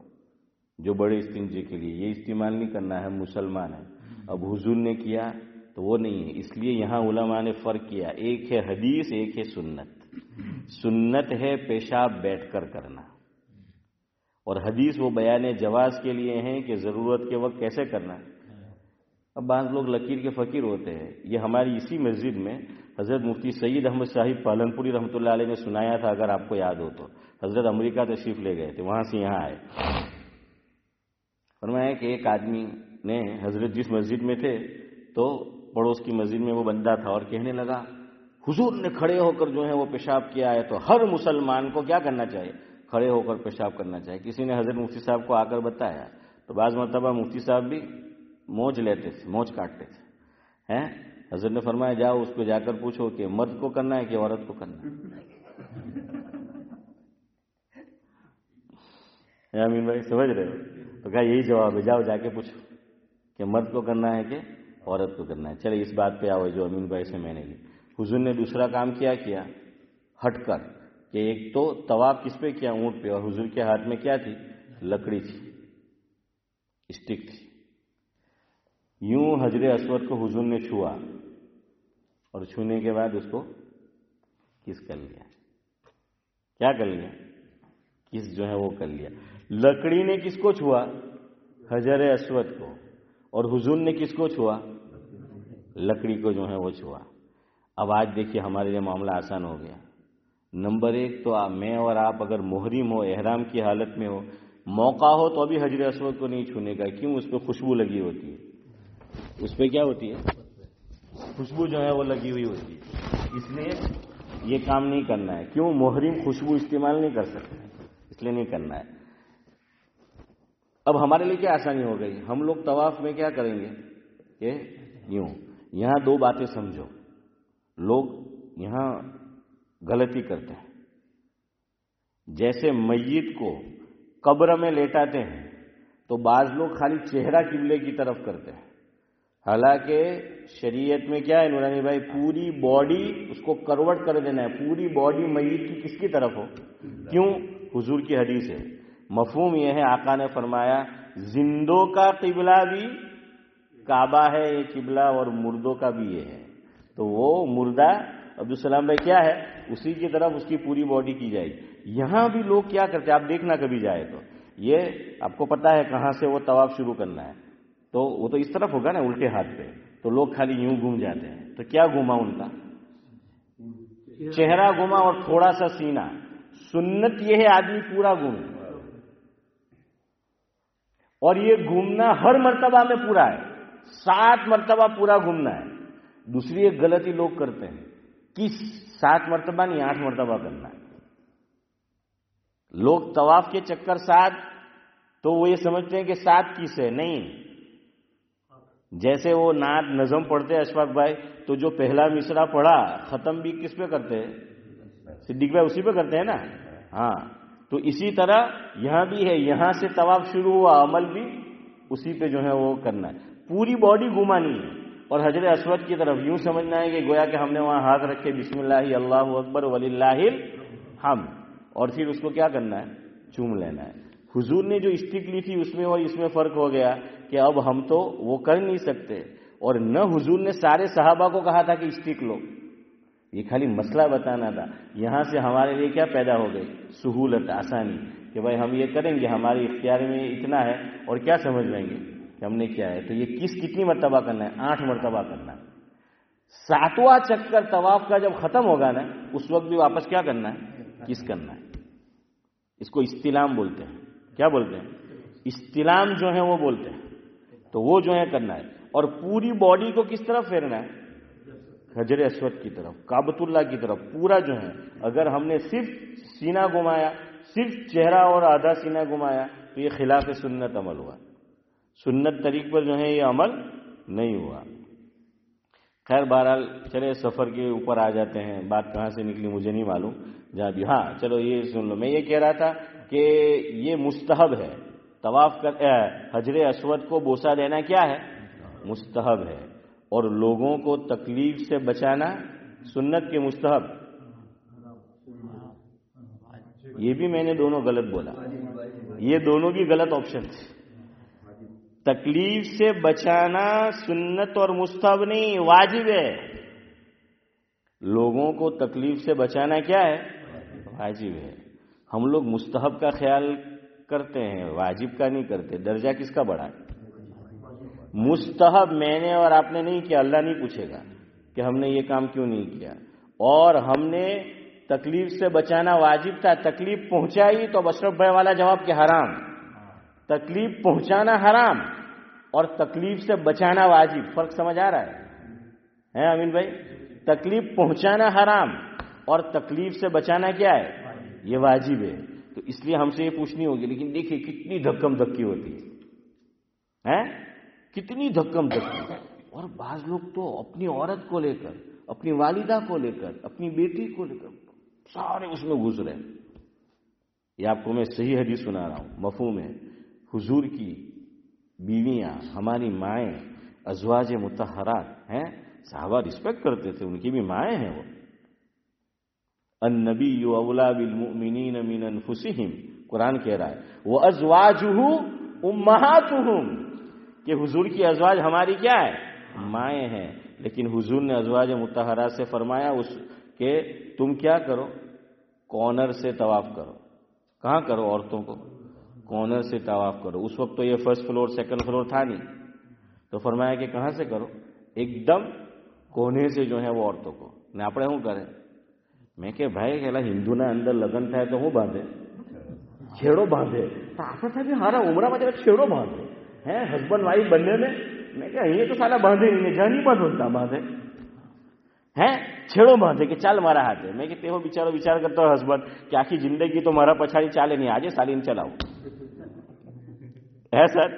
Speaker 1: جو بڑے استنجے کے لیے، یہ استعمال نہیں کرنا ہے. مسلمان ہے. اب حضور نے کیا تو وہ نہیں ہے. اس لیے یہاں علماء نے فرق کیا، ایک ہے حدیث، ایک ہے سنت. سنت ہے پیشاب بیٹھ کر کرنا، اور حدیث وہ بیان جواز کے لیے ہیں کہ ضرورت کے وقت کیسے کرنا ہے. اب بعض لوگ لکیر کے فقیر ہوتے ہیں. یہ ہماری اسی مسجد میں حضرت مفتی سید احمد صاحب پالنپوری رحمۃ اللہ علیہ نے سنایا تھا، اگر آپ کو یاد ہو تو. حضرت امریکہ تشریف لے گئے تھے، وہاں سے یہاں آئے. فرمایا کہ ایک آدمی نے، حضرت جس مسجد میں تھے تو پڑوس کی مسجد میں وہ بندہ تھا، اور کہنے لگا حضور نے کھڑے ہو کر جو ہے وہ پیشاب کیا ہے، تو ہر مسلمان کو کیا کرنا چاہیے؟ کھڑے ہو کر پیشاب کرنا چاہیے. کسی نے حضرت مفتی صاحب کو آ کر بتایا تو بعض مرتبہ مفتی صاحب بھی موج لیتے تھے، موج کاٹتے تھے. حضرت نے فرمایا جاؤ اس کو جا کر پوچھو کہ مرد کو کرنا ہے کہ عورت کو کرنا ہے. امین بھائی سمجھ رہے ہو؟ تو کہا یہی جواب ہے، جاؤ جا کے پوچھو کہ مرد کو کرنا ہے کہ عورت کو کرنا ہے. چلے اس بات پہ آؤ جو امین بھائی سے میں نے لی. حضور نے دوسرا کام کیا ہٹ کر، کہ ایک تو طواف کس پہ کیا؟ اونٹ پہ. اور حضور کے ہاتھ میں کیا تھی؟ لکڑی تھی، اسٹک تھی. یوں حجر اسود کو حضور نے چھوا، اور چھونے کے بعد اس کو کس کر لیا. کیا کر لیا؟ کس جو ہے وہ کر لیا. لکڑی نے کس کو چھوا؟ حجر اسود کو. اور حضور نے کس کو چھوا؟ لکڑی کو جو ہے وہ چھوا. اب آج دیکھیے ہمارے لیے معاملہ آسان ہو گیا. نمبر ایک تو میں اور آپ اگر محرم ہو، احرام کی حالت میں ہو، موقع ہو تو ابھی حجر اسود کو نہیں چھونے کا. کیوں؟ اس پہ خوشبو لگی ہوتی ہے. اس پہ کیا ہوتی ہے؟ خوشبو جو ہے وہ لگی ہوئی ہوتی ہے. اس لیے یہ کام نہیں کرنا ہے. کیوں؟ محرم خوشبو استعمال نہیں کر سکتے، اس لیے نہیں کرنا ہے. اب ہمارے لیے کیا آسانی ہو گئی؟ ہم لوگ طواف میں کیا کریں گے کہ یوں. یہاں دو باتیں سمجھو، لوگ یہاں غلطی کرتے ہیں. جیسے میت کو قبر میں لیٹاتے ہیں تو بعض لوگ خالی چہرہ قبلے کی طرف کرتے ہیں، حالانکہ شریعت میں کیا ہے نورانی بھائی؟ پوری باڈی اس کو کروٹ کر دینا ہے. پوری باڈی میت کی کس کی طرف ہو. کیوں؟ حضور کی حدیث ہے. مفہوم یہ ہے، آقا نے فرمایا زندوں کا قبلہ بھی کعبہ ہے یہ قبلہ، اور مردوں کا بھی یہ ہے. تو وہ مردہ عبدالسلام بھائی کیا ہے؟ اسی کی طرف اس کی پوری باڈی کی جائے گی. یہاں بھی لوگ کیا کرتے ہیں؟ آپ دیکھنا کبھی جائے تو، یہ آپ کو پتا ہے کہاں سے وہ طواف شروع کرنا ہے. تو وہ تو اس طرف ہوگا نا، الٹے ہاتھ پہ. تو لوگ خالی یوں گھوم جاتے ہیں. تو کیا گھوما ان کا؟ چہرہ گھوما اور تھوڑا سا سینہ. سنت یہ ہے آدمی پورا گھومے، اور یہ گھومنا ہر مرتبہ میں پورا ہے. 7 مرتبہ پورا گھومنا ہے. دوسری ایک غلطی لوگ کرتے ہیں کہ 7 مرتبہ نہیں 8 مرتبہ کرنا ہے. لوگ طواف کے چکر 7، تو وہ یہ سمجھتے ہیں کہ 7 کس ہے. نہیں، جیسے وہ نعت نظم پڑھتے ہیں اشفاق بھائی، تو جو پہلا مصرع پڑھا ختم بھی کس پہ کرتے ہیں؟ صدیق بھائی اسی پہ کرتے ہیں نا. ہاں، تو اسی طرح یہاں بھی ہے. یہاں سے طواف شروع ہوا، عمل بھی اسی پہ جو ہے وہ کرنا ہے. پوری باڈی گھمانی ہے، اور حجر اسود کی طرف یوں سمجھنا ہے کہ گویا کہ ہم نے وہاں ہاتھ رکھے بسم اللہ اللہ اکبر وللہ الحمد، اور پھر اس کو کیا کرنا ہے؟ چوم لینا ہے. حضور نے جو اسٹک لی تھی اس میں اور اس میں فرق ہو گیا کہ اب ہم تو وہ کر نہیں سکتے، اور نہ حضور نے سارے صحابہ کو کہا تھا کہ اسٹک لو. یہ خالی مسئلہ بتانا تھا. یہاں سے ہمارے لیے کیا پیدا ہو گئی؟ سہولت، آسانی، کہ بھائی ہم یہ کریں گے، ہمارے اختیار میں اتنا ہے، اور کیا سمجھ لیں گے؟ کہ ہم نے کیا ہے. تو یہ کس کتنی مرتبہ کرنا ہے؟ 8 مرتبہ کرنا ہے. 7واں چکر طواف کا جب ختم ہوگا نا اس وقت بھی واپس کیا کرنا ہے؟ کس کرنا ہے. اس کو استلام بولتے ہیں. کیا بولتے ہیں؟ استلام جو ہے وہ بولتے ہیں. تو وہ جو ہے کرنا ہے. اور پوری باڈی کو کس طرف پھیرنا ہے؟ حجر اسود کی طرف، کعبۃ اللہ کی طرف پورا جو ہے. اگر ہم نے صرف سینہ گھمایا، صرف چہرہ اور آدھا سینہ گھمایا تو یہ خلاف سنت عمل ہوا. سنت طریق پر جو ہے یہ عمل نہیں ہوا. خیر بہرحال چلے سفر کے اوپر آ جاتے ہیں. بات کہاں سے نکلی مجھے نہیں معلوم. جہاں بھی ہاں چلو یہ سن لو. میں یہ کہہ رہا تھا کہ یہ مستحب ہے. طواف کر حجر اسود کو بوسہ دینا کیا ہے؟ مستحب ہے. اور لوگوں کو تکلیف سے بچانا سنت کے مستحب. یہ بھی میں نے دونوں غلط بولا. یہ دونوں بھی غلط آپشن تھے. تکلیف سے بچانا سنت اور مستحب نہیں، واجب ہے. لوگوں کو تکلیف سے بچانا کیا ہے؟ واجب ہے. ہم لوگ مستحب کا خیال کرتے ہیں، واجب کا نہیں کرتے. درجہ کس کا بڑا ہے؟ مستحب میں نے اور آپ نے نہیں کیا، اللہ نہیں پوچھے گا کہ ہم نے یہ کام کیوں نہیں کیا. اور ہم نے تکلیف سے بچانا واجب تھا، تکلیف پہنچائی تو اشرف بھائی والا جواب کہ حرام. تکلیف پہنچانا حرام اور تکلیف سے بچانا واجب. فرق سمجھ آ رہا ہے امین بھائی؟ تکلیف پہنچانا حرام اور تکلیف سے بچانا کیا ہے؟ یہ واجب ہے. تو اس لیے ہم سے یہ پوچھنی ہوگی. لیکن دیکھیے کتنی دھکم دھکی ہوتی ہے، کتنی دھکم دھکی. اور بعض لوگ تو اپنی عورت کو لے کر، اپنی والدہ کو لے کر، اپنی بیٹی کو لے کر سارے اس میں گھس رہے. یہ آپ کو میں صحیح حدیث سنا رہا ہوں، مفہوم ہے. حضور کی بیویاں، ہماری مائیں، ازواج مطہرات ہیں. صحابہ رسپیکٹ کرتے تھے، ان کی بھی مائیں ہیں. وہ النبی اولا بالمؤمنین من انفسہم، قرآن کہہ رہا ہے وازواجہ امہاتہم، کہ حضور کی ازواج ہماری کیا ہے؟ مائیں ہیں. لیکن حضور نے ازواج مطہرات سے فرمایا کہ تم کیا کرو؟ کارنر سے طواف کرو. کہاں کرو؟ عورتوں کو کارنر سے طواف کرو. اس وقت تو یہ فرسٹ فلور سیکنڈ فلور تھا نہیں. تو فرمایا کہ کہاں سے کرو؟ ایک دم کونے سے جو ہے وہ عورتوں کو. نے આપણે શું કરે? મેં કે ભાઈ પેલા હિન્દુના અંદર લગ્ન થાય તો શું બાંધે? છેડો બાંધે. તો આશા થાય કે હારા ઉમરામાં જરા છેડો બાંધે. હે હસબન્ડ વાઈફ બંનેને. મેં કે અહીંયા તો સાલા બાંધે નહીં, જ્યાં નહીં બાંધો બાંધે. હે છેડો બાંધે કે ચાલ મારા હાથે. મેં કે તેવો બિચારો વિચાર કરતો હોય હસબન્ડ કે આખી જિંદગી તો મારા પછાડી ચાલે નહીં, આજે સાલીને ચલાવું. હે સર?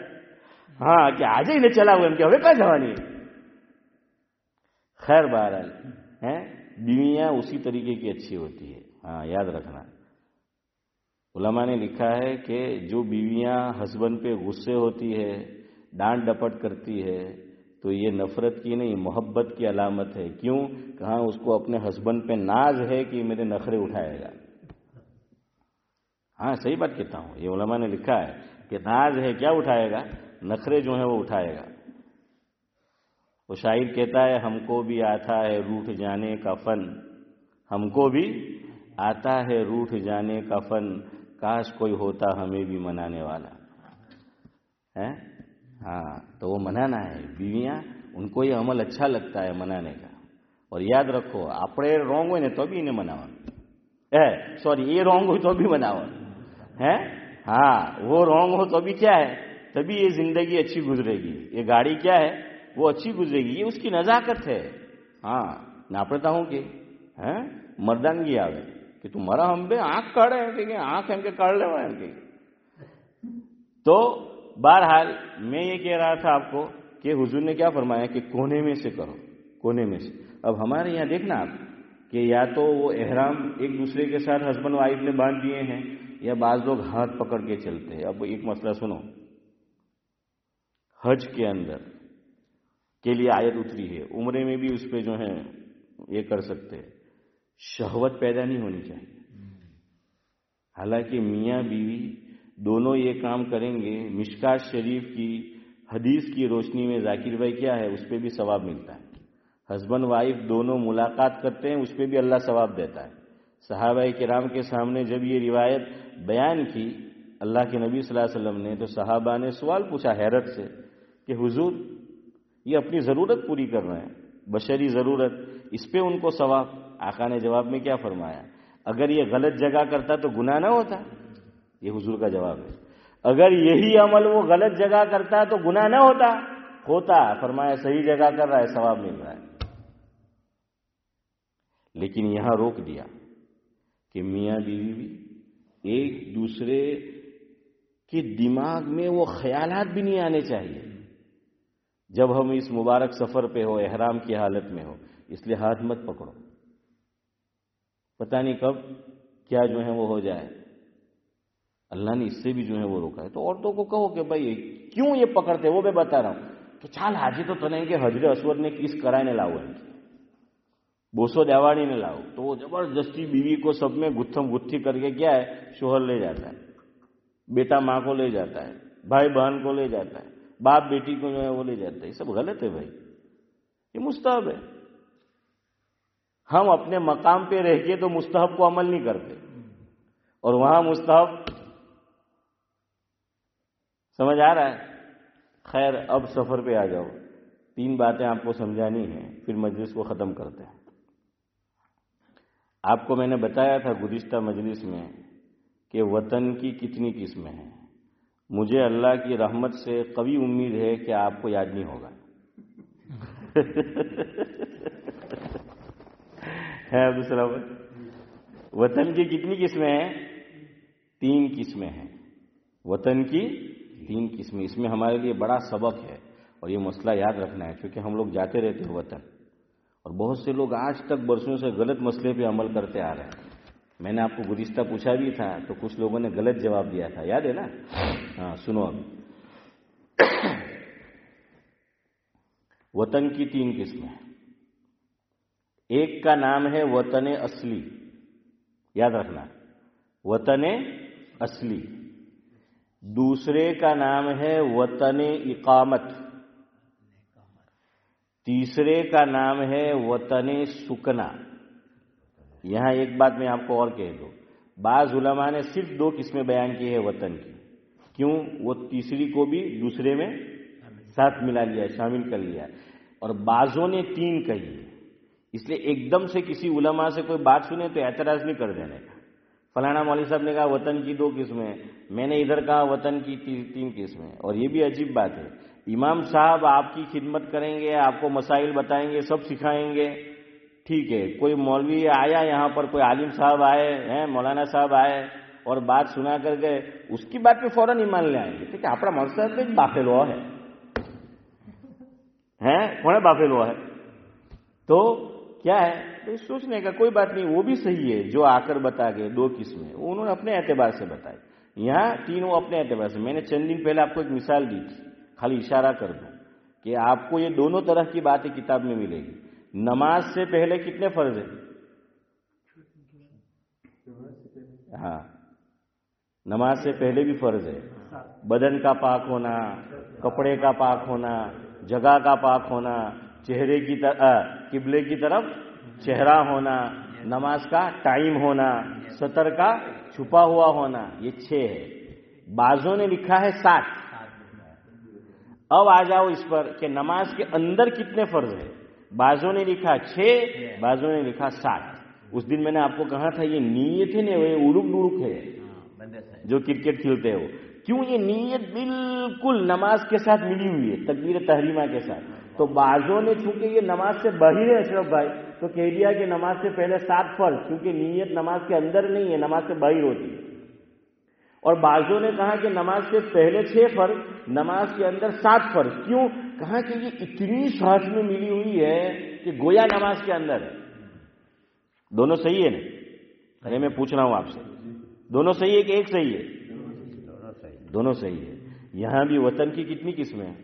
Speaker 1: હા કે આજે એને ચલાવું, એમ કે હવે ક્યાં જવાની. خیر بہرحال ہیں بیویاں اسی طریقے کی اچھی ہوتی ہے. ہاں یاد رکھنا. علماء نے لکھا ہے کہ جو بیویاں ہسبینڈ پہ غصے ہوتی ہے، ڈانٹ ڈپٹ کرتی ہے، تو یہ نفرت کی نہیں محبت کی علامت ہے. کیوں؟ کہاں اس کو اپنے ہسبینڈ پہ ناز ہے کہ میرے نخرے اٹھائے گا. ہاں صحیح بات کہتا ہوں. یہ علماء نے لکھا ہے کہ ناز ہے، کیا اٹھائے گا؟ نخرے جو ہیں وہ اٹھائے گا. وہ شاعر کہتا ہے ہم کو بھی آتا ہے روٹھ جانے کا فن، ہم کو بھی آتا ہے روٹھ جانے کا فن، کاش کوئی ہوتا ہمیں بھی منانے والا ہے. ہاں تو وہ منانا ہے. بیویاں ان کو یہ عمل اچھا لگتا ہے منانے کا. اور یاد رکھو આપણે રોંગ હોય ને તો બી એને મનાવવાનું. سوری یہ رونگ ہو تو بھی مناو ہے. ہاں وہ رونگ ہو تو بھی کیا ہے؟ تبھی یہ زندگی اچھی گزرے گی. یہ گاڑی کیا ہے؟ وہ اچھی گزرے گی. یہ اس کی نزاکت ہے. ہاں نہ پڑتا ہوں کہ مردانگی آوے کہ تمہارا ہم پہ آنکھ کاڑے ہیں کہ آنکھ ہم کے کاڑ لے ہوئے ہیں. تو بہرحال میں یہ کہہ رہا تھا آپ کو کہ حضور نے کیا فرمایا کہ کونے میں سے کرو، کونے میں سے. اب ہمارے یہاں دیکھنا آپ کہ یا تو وہ احرام ایک دوسرے کے ساتھ ہسبینڈ وائف نے باندھ دیے ہیں یا بعض لوگ ہاتھ پکڑ کے چلتے ہیں. اب ایک مسئلہ سنو، حج کے اندر کے لیے آیت اتری ہے، عمرے میں بھی اس پہ جو ہے یہ کر سکتے ہیں. شہوت پیدا نہیں ہونی چاہیے. حالانکہ میاں بیوی دونوں یہ کام کریں گے، مشکات شریف کی حدیث کی روشنی میں ذاکر بھائی کیا ہے اس پہ بھی ثواب ملتا ہے. ہسبینڈ وائف دونوں ملاقات کرتے ہیں، اس پہ بھی اللہ ثواب دیتا ہے. صحابہ کرام کے سامنے جب یہ روایت بیان کی اللہ کے نبی صلی اللہ علیہ وسلم نے، تو صحابہ نے سوال پوچھا حیرت سے کہ حضور یہ اپنی ضرورت پوری کر رہے ہیں، بشری ضرورت، اس پہ ان کو ثواب۔ آقا نے جواب میں کیا فرمایا؟ اگر یہ غلط جگہ کرتا تو گناہ نہ ہوتا؟ یہ حضور کا جواب ہے۔ اگر یہی عمل وہ غلط جگہ کرتا تو گناہ نہ ہوتا؟ فرمایا صحیح جگہ کر رہا ہے، ثواب مل رہا ہے۔ لیکن یہاں روک دیا کہ میاں بیوی بھی ایک دوسرے کے دماغ میں وہ خیالات بھی نہیں آنے چاہیے جب ہم اس مبارک سفر پہ ہو، احرام کی حالت میں ہو، اس لیے ہاتھ مت پکڑو، پتہ نہیں کب کیا جو ہے وہ ہو جائے۔ اللہ نے اس سے بھی جو ہے وہ روکا ہے۔ تو عورتوں کو کہو کہ بھائی کیوں یہ پکڑتے، وہ میں بتا رہا ہوں کہ چال حاجی تو نہیں کہ حجر اسود نے کس کرانے لاؤ ہے، بوسو دیواڑی نے لاؤ، تو وہ زبردستی بیوی کو سب میں گتھم گتھی کر کے کیا ہے شوہر لے جاتا ہے، بیٹا ماں کو لے جاتا ہے، بھائی بہن کو لے جاتا ہے، باپ بیٹی کو جو ہے وہ لے جاتا ہے۔ یہ سب غلط ہے بھائی، یہ مستحب ہے۔ ہم اپنے مقام پہ رہ کے تو مستحب کو عمل نہیں کرتے، اور وہاں مستحب سمجھ آ رہا ہے؟ خیر اب سفر پہ آ جاؤ، 3 باتیں آپ کو سمجھانی ہیں، پھر مجلس کو ختم کرتے ہیں۔ آپ کو میں نے بتایا تھا گزشتہ مجلس میں کہ وطن کی کتنی قسمیں ہیں۔ مجھے اللہ کی رحمت سے قوی امید ہے کہ آپ کو یاد نہیں ہوگا۔ ہے عبدالسلام، وطن کی کتنی قسمیں ہیں؟ 3 قسمیں ہیں۔ وطن کی 3 قسمیں، اس میں ہمارے لیے بڑا سبق ہے، اور یہ مسئلہ یاد رکھنا ہے، کیونکہ ہم لوگ جاتے رہتے ہیں وطن، اور بہت سے لوگ آج تک برسوں سے غلط مسئلے پہ عمل کرتے آ رہے ہیں۔ میں نے آپ کو گزشتہ پوچھا بھی تھا تو کچھ لوگوں نے غلط جواب دیا تھا، یاد ہے نا؟ ہاں سنو اب، وطن کی 3 قسمیں۔ ایک کا نام ہے وطن اصلی، یاد رکھنا، وطن اصلی۔ دوسرے کا نام ہے وطن اقامت، تیسرے کا نام ہے وطن سکنا۔ یہاں ایک بات میں آپ کو اور کہہ دوں، بعض علماء نے صرف 2 قسمیں بیان کی ہے وطن کی، کیوں؟ وہ تیسری کو بھی دوسرے میں ساتھ ملا لیا، شامل کر لیا، اور بعضوں نے 3 کہی ہے۔ اس لیے ایک دم سے کسی علماء سے کوئی بات سنے تو اعتراض نہیں کر دینے کا، فلانا مولوی صاحب نے کہا وطن کی 2 قسمیں، میں نے ادھر کہا وطن کی 3 قسمیں۔ اور یہ بھی عجیب بات ہے، امام صاحب آپ کی خدمت کریں گے، آپ کو مسائل بتائیں گے، سب سکھائیں گے، ٹھیک ہے، کوئی مولوی آیا یہاں پر، کوئی عالم صاحب آئے ہیں، مولانا صاحب آئے اور بات سنا کر گئے، اس کی بات پہ فوراً ایمان لے آئیں گے، ٹھیک ہے، اپنا مولوی صاحب باقی ہوا ہے، کون ہے باقی ہوا ہے؟ تو کیا ہے، تو سوچنے کا کوئی بات نہیں، وہ بھی صحیح ہے جو آ کر بتا گئے 2 قسمیں، انہوں نے اپنے اعتبار سے بتائی، یہاں 3 وہ اپنے اعتبار سے۔ میں نے چند دن پہلے آپ کو ایک مثال دی تھی، خالی اشارہ کر دوں کہ آپ کو یہ دونوں طرح کی باتیں کتاب میں ملے گی۔ نماز سے پہلے کتنے فرض ہیں؟ ہاں، نماز سے پہلے بھی فرض ہے، بدن کا پاک ہونا، کپڑے کا پاک ہونا، جگہ کا پاک ہونا، چہرے کی قبلے کی طرف چہرہ ہونا، نماز کا ٹائم ہونا، سطر کا چھپا ہوا ہونا، یہ 6 ہے۔ بعضوں نے لکھا ہے 7۔ اب آ جاؤ اس پر کہ نماز کے اندر کتنے فرض ہے، بعضوں نے لکھا 6، بعضوں نے لکھا 7۔ اس دن میں نے آپ کو کہا تھا یہ نیت ہے نا، وہ اڑک ڈڑک ہے جو کرکٹ کھیلتے ہو، کیوں؟ یہ نیت بالکل نماز کے ساتھ ملی ہوئی ہے، تکبیر تحریمہ کے ساتھ۔ تو بعضوں نے چونکہ یہ نماز سے باہر ہے اشرف بھائی، تو کہہ دیا کہ نماز سے پہلے 7 فرض، کیونکہ نیت نماز کے اندر نہیں ہے، نماز سے باہر ہوتی ہے۔ اور بعضوں نے کہا کہ نماز سے پہلے 6 فرض، نماز کے اندر 7 فرض، کیوں؟ کہا کہ یہ اتنی ساتھ میں ملی ہوئی ہے کہ گویا نماز کے اندر ہے۔ دونوں صحیح ہے نا؟ ارے میں پوچھ رہا ہوں آپ سے، دونوں صحیح ہے کہ ایک صحیح ہے؟ دونوں صحیح ہے۔ یہاں بھی وطن کی کتنی قسمیں ہیں؟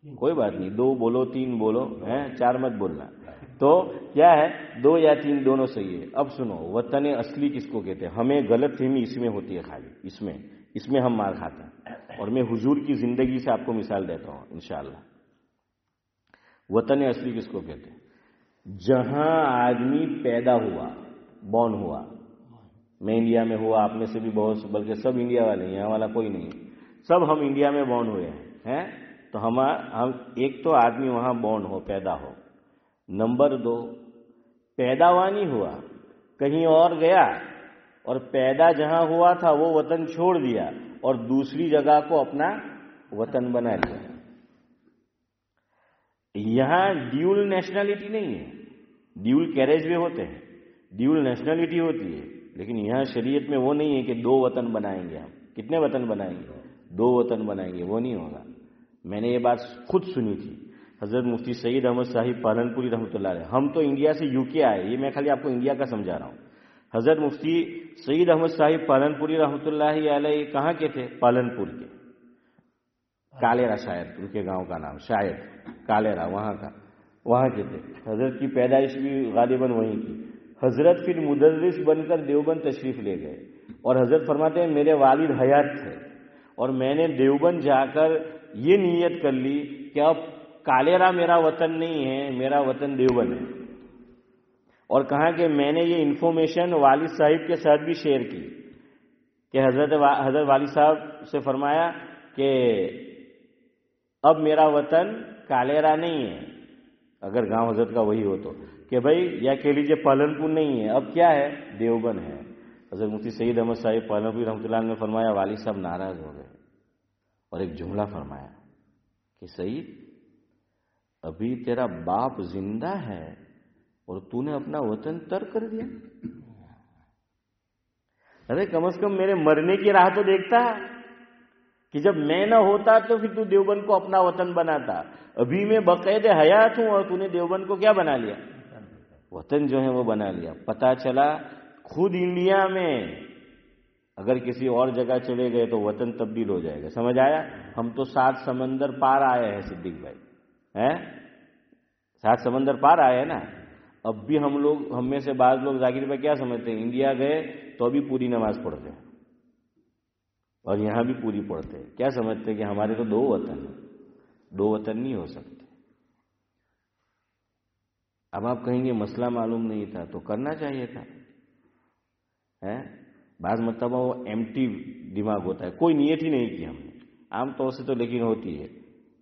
Speaker 1: کوئی بات نہیں، 2 بولو 3 بولو، 4 مت بولنا۔ تو کیا ہے، 2 یا 3 دونوں صحیح ہے۔ اب سنو، وطن اصلی کس کو کہتے ہیں؟ ہمیں غلط فہمی اس میں ہوتی ہے، خالی اس میں ہم مار کھاتے ہیں، اور میں حضور کی زندگی سے آپ کو مثال دیتا ہوں انشاءاللہ۔ وطن اصلی کس کو کہتے ہیں؟ جہاں آدمی پیدا ہوا، بورن ہوا، میں انڈیا میں ہوا، آپ میں سے بھی بہت، بلکہ سب انڈیا والے، یہاں والا کوئی نہیں، سب ہم انڈیا میں بورن ہوئے ہیں، تو تو ہم ایک تو آدمی وہاں بورن ہو، پیدا ہو، نمبر 2 پیدا ہوا نہیں ہوا، کہیں اور گیا اور پیدا جہاں ہوا تھا وہ وطن چھوڑ دیا اور دوسری جگہ کو اپنا وطن بنا لیا۔ یہاں ڈیول نیشنلٹی نہیں ہے، ڈیول کیریج بھی ہوتے ہیں، ڈیول نیشنلٹی ہوتی ہے، لیکن یہاں شریعت میں وہ نہیں ہے کہ 2 وطن بنائیں گے۔ ہم کتنے وطن بنائیں گے؟ 2 وطن بنائیں گے، وہ نہیں ہوگا۔ میں نے یہ بات خود سنی تھی حضرت مفتی سعید احمد صاحب پالنپوری رحمۃ اللہ علیہ۔ ہم تو انڈیا سے یو کے آئے، یہ میں خالی آپ کو انڈیا کا سمجھا رہا ہوں۔ حضرت مفتی سعید احمد صاحب پالنپوری رحمۃ اللہ علیہ کہاں کے تھے؟ پالنپور کے، کالیرا شاید ان کے گاؤں کا نام، شاید کالیرا وہاں کے تھے۔ حضرت کی پیدائش بھی غالباً وہیں کی۔ حضرت پھر مدرس بن کر دیوبند تشریف لے گئے اور حضرت فرماتے ہیں میرے والد حیات تھے اور میں نے دیوبند جا کر یہ نیت کر لی کہ اب کالیرا میرا وطن نہیں ہے، میرا وطن دیوبند ہے۔ اور کہا کہ میں نے یہ انفارمیشن والد صاحب کے ساتھ بھی شیئر کی کہ حضرت والد صاحب سے فرمایا کہ اب میرا وطن کالیرا نہیں ہے، اگر گاؤں حضرت کا وہی ہو تو، کہ بھائی یا کہہ لیجیے پالنپور نہیں ہے، اب کیا ہے؟ دیوبند ہے۔ حضرت مفتی سعید احمد صاحب پالنپوری رحمۃ اللہ علیہ نے فرمایا والد صاحب ناراض ہو گئے اور ایک جملہ فرمایا کہ سعید ابھی تیرا باپ زندہ ہے اور تو نے اپنا وطن ترک کر دیا۔ ارے کم از کم میرے مرنے کی راہ تو دیکھتا کہ جب میں نہ ہوتا تو پھر تو دیوبند کو اپنا وطن بناتا۔ ابھی میں بقید حیات ہوں اور تو نے دیوبند کو کیا بنا لیا؟ وطن جو ہے وہ بنا لیا۔ پتا چلا خود انڈیا میں اگر کسی اور جگہ چلے گئے تو وطن تبدیل ہو جائے گا۔ سمجھ آیا؟ ہم تو 7 سمندر پار آئے ہیں صدیق بھائی، ہیں 7 سمندر پار آئے ہیں نا۔ اب بھی ہم میں سے بعض لوگ ذاکر بھائی کیا سمجھتے ہیں؟ انڈیا گئے تو ابھی پوری نماز پڑھتے ہیں اور یہاں بھی پوری پڑھتے ہیں۔ کیا سمجھتے ہیں کہ ہمارے تو 2 وطن ہیں؟ 2 وطن نہیں ہو سکتے۔ اب آپ کہیں گے مسئلہ معلوم نہیں تھا تو کرنا چاہیے تھا۔ بعض مرتبہ وہ ایمٹی دماغ ہوتا ہے، کوئی نیت ہی نہیں کی ہم نے، عام طور سے تو لیکن ہوتی ہے۔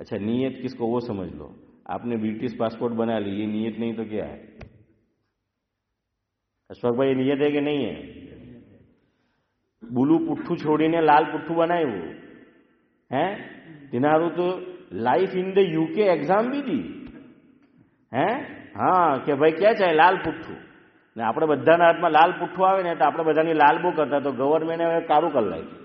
Speaker 1: اچھا نیت کس کو وہ سمجھ لو، آپ نے برٹش پاسپورٹ بنا لی، یہ نیت نہیں تو کیا ہے؟ اشفاق بھائی یہ نیت ہے کہ نہیں ہے؟ بلو پٹھو چھوڑی نے لال پٹھو بنائے وہ ہیں تینارو تو لائف ان دا یو کے ایگزام بھی دی ہیں ہاں کہ ભાઈ ક્યાં છે લાલ પુઠ્ઠું ને આપણે બધાના હાથમાં લાલ પુઠ્ઠું આવે ને તો આપણે બધાની લાલ બુક હતા તો ગવર્મેન્ટે હવે કારું કરી નાખ્યું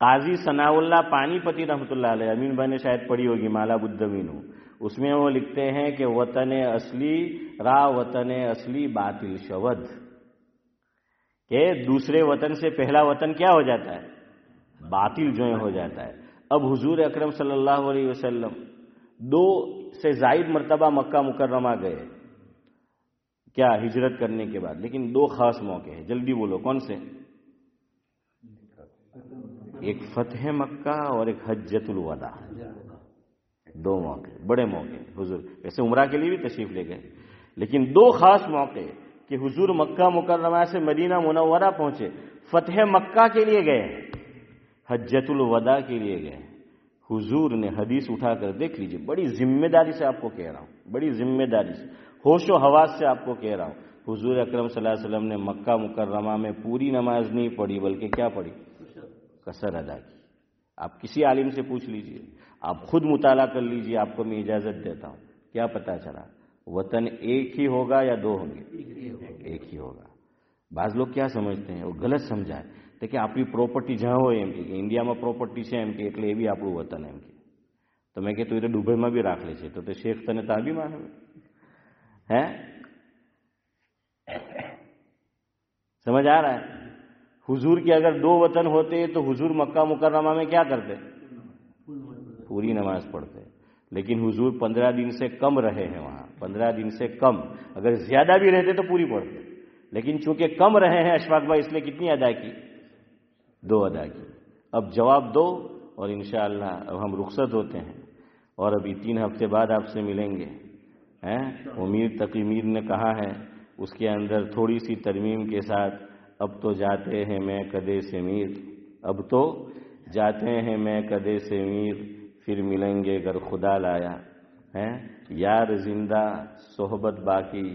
Speaker 1: قاضی ثناء اللہ پانی پتی رحمۃ اللہ علیہ، امین بھائی نے شاید پڑھی ہوگی مالا بدمینو، اس میں وہ لکھتے ہیں کہ وطن اصلی را وطن اصلی باطل شود، کہ دوسرے وطن سے پہلا وطن کیا ہو جاتا ہے؟ باطل جو ہو جاتا ہے۔ اب حضور اکرم صلی اللہ علیہ وسلم 2 سے زائد مرتبہ مکہ مکرمہ گئے کیا ہجرت کرنے کے بعد، لیکن 2 خاص موقع ہیں، جلدی بولو کون سے؟ ایک فتح مکہ اور ایک حجۃ الوداع، 2 موقع بڑے موقع حضور، ویسے عمرہ کے لیے بھی تشریف لے گئے، لیکن 2 خاص موقع کہ حضور مکہ مکرمہ سے مدینہ منورہ پہنچے، فتح مکہ کے لیے گئے، حجۃ الوداع کے لیے گئے۔ حضور نے حدیث اٹھا کر دیکھ لیجئے، بڑی ذمہ داری سے آپ کو کہہ رہا ہوں، بڑی ذمہ داری سے، ہوش و حواس سے آپ کو کہہ رہا ہوں، حضور اکرم صلی اللہ علیہ وسلم نے مکہ مکرمہ میں پوری نماز نہیں پڑھی بلکہ کیا پڑھی؟ قصر ادا کی۔ آپ کسی عالم سے پوچھ لیجئے، آپ خود مطالعہ کر لیجئے، آپ کو میں اجازت دیتا ہوں۔ کیا پتا چلا؟ وطن ایک ہی ہوگا یا 2 ہوں گے؟ ایک ہی ہوگا۔ بعض لوگ کیا سمجھتے ہیں، وہ غلط سمجھائے کہ આપણી પ્રોપર્ટી જ્યાં હોય એમ કે ઇન્ડિયામાં પ્રોપર્ટી છે એમ કે એટલે એ બી આપણું વતન એમ કે તો મેં કે તું એ દુબઈમાં બી રાખ લે છે તો શેખ તને ત્યાં બી માને હે? سمجھ آ رہا ہے؟ حضور کے اگر 2 وطن ہوتے تو حضور مکہ مکرمہ میں کیا کرتے؟ پوری نماز پڑھتے، لیکن حضور 15 دن سے کم رہے ہیں وہاں، 15 دن سے کم، اگر زیادہ بھی رہتے تو پوری پڑھتے، لیکن چونکہ کم رہے ہیں اشفاق بھائی اس لیے کتنی ادا کی؟ 2 ادا کی۔ اب جواب دو اور انشاءاللہ اب ہم رخصت ہوتے ہیں، اور ابھی 3 ہفتے بعد آپ سے ملیں گے۔ امیر تقی میر نے کہا ہے اس کے اندر تھوڑی سی ترمیم کے ساتھ، اب تو جاتے ہیں میں کدے سے میر، اب تو جاتے ہیں میں کدے سے میر، پھر ملیں گے گر خدا لایا، یار زندہ صحبت باقی،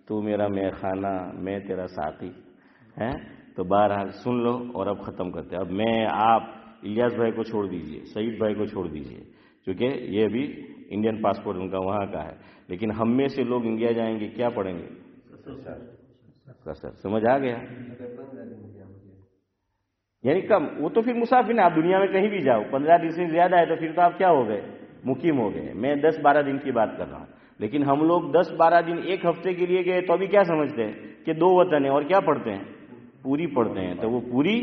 Speaker 1: تو میرا میں خانہ میں تیرا ساقی۔ تو بہرحال سن لو اور اب ختم کرتے ہیں۔ اب میں آپ الیاس بھائی کو چھوڑ دیجئے، سعید بھائی کو چھوڑ دیجئے، کیونکہ یہ بھی انڈین پاسپورٹ ان کا وہاں کا ہے، لیکن ہم میں سے لوگ انڈیا جائیں گے کیا پڑھیں گے؟ قصر۔ سمجھ آ گیا؟ یعنی کم، وہ تو پھر مسافر آپ دنیا میں کہیں بھی جاؤ، 15 دن سے زیادہ ہے تو پھر تو آپ کیا ہو گئے؟ مقیم ہو گئے۔ میں 10-12 دن کی بات کر رہا ہوں، لیکن ہم لوگ 10-12 دن 1 ہفتے کے لیے گئے تو ابھی کیا سمجھتے ہیں کہ 2 وطن ہیں اور کیا پڑھتے ہیں؟ پوری پڑھتے ہیں۔ تو وہ پوری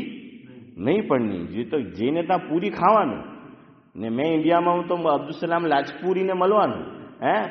Speaker 1: نہیں پڑھنی جی، تو جینے تا پوری کھاوانوں نے میں انڈیا میں ہوں تو عبدالسلام لاجپوری نے ملوانوں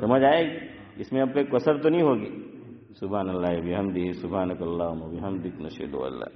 Speaker 1: سمجھ آئے گی؟ اس میں اب کوئی کسر تو نہیں ہوگی۔ سبحان اللہ بحمدہ، سبحانک اللہم وبحمدک، نشہد ان لا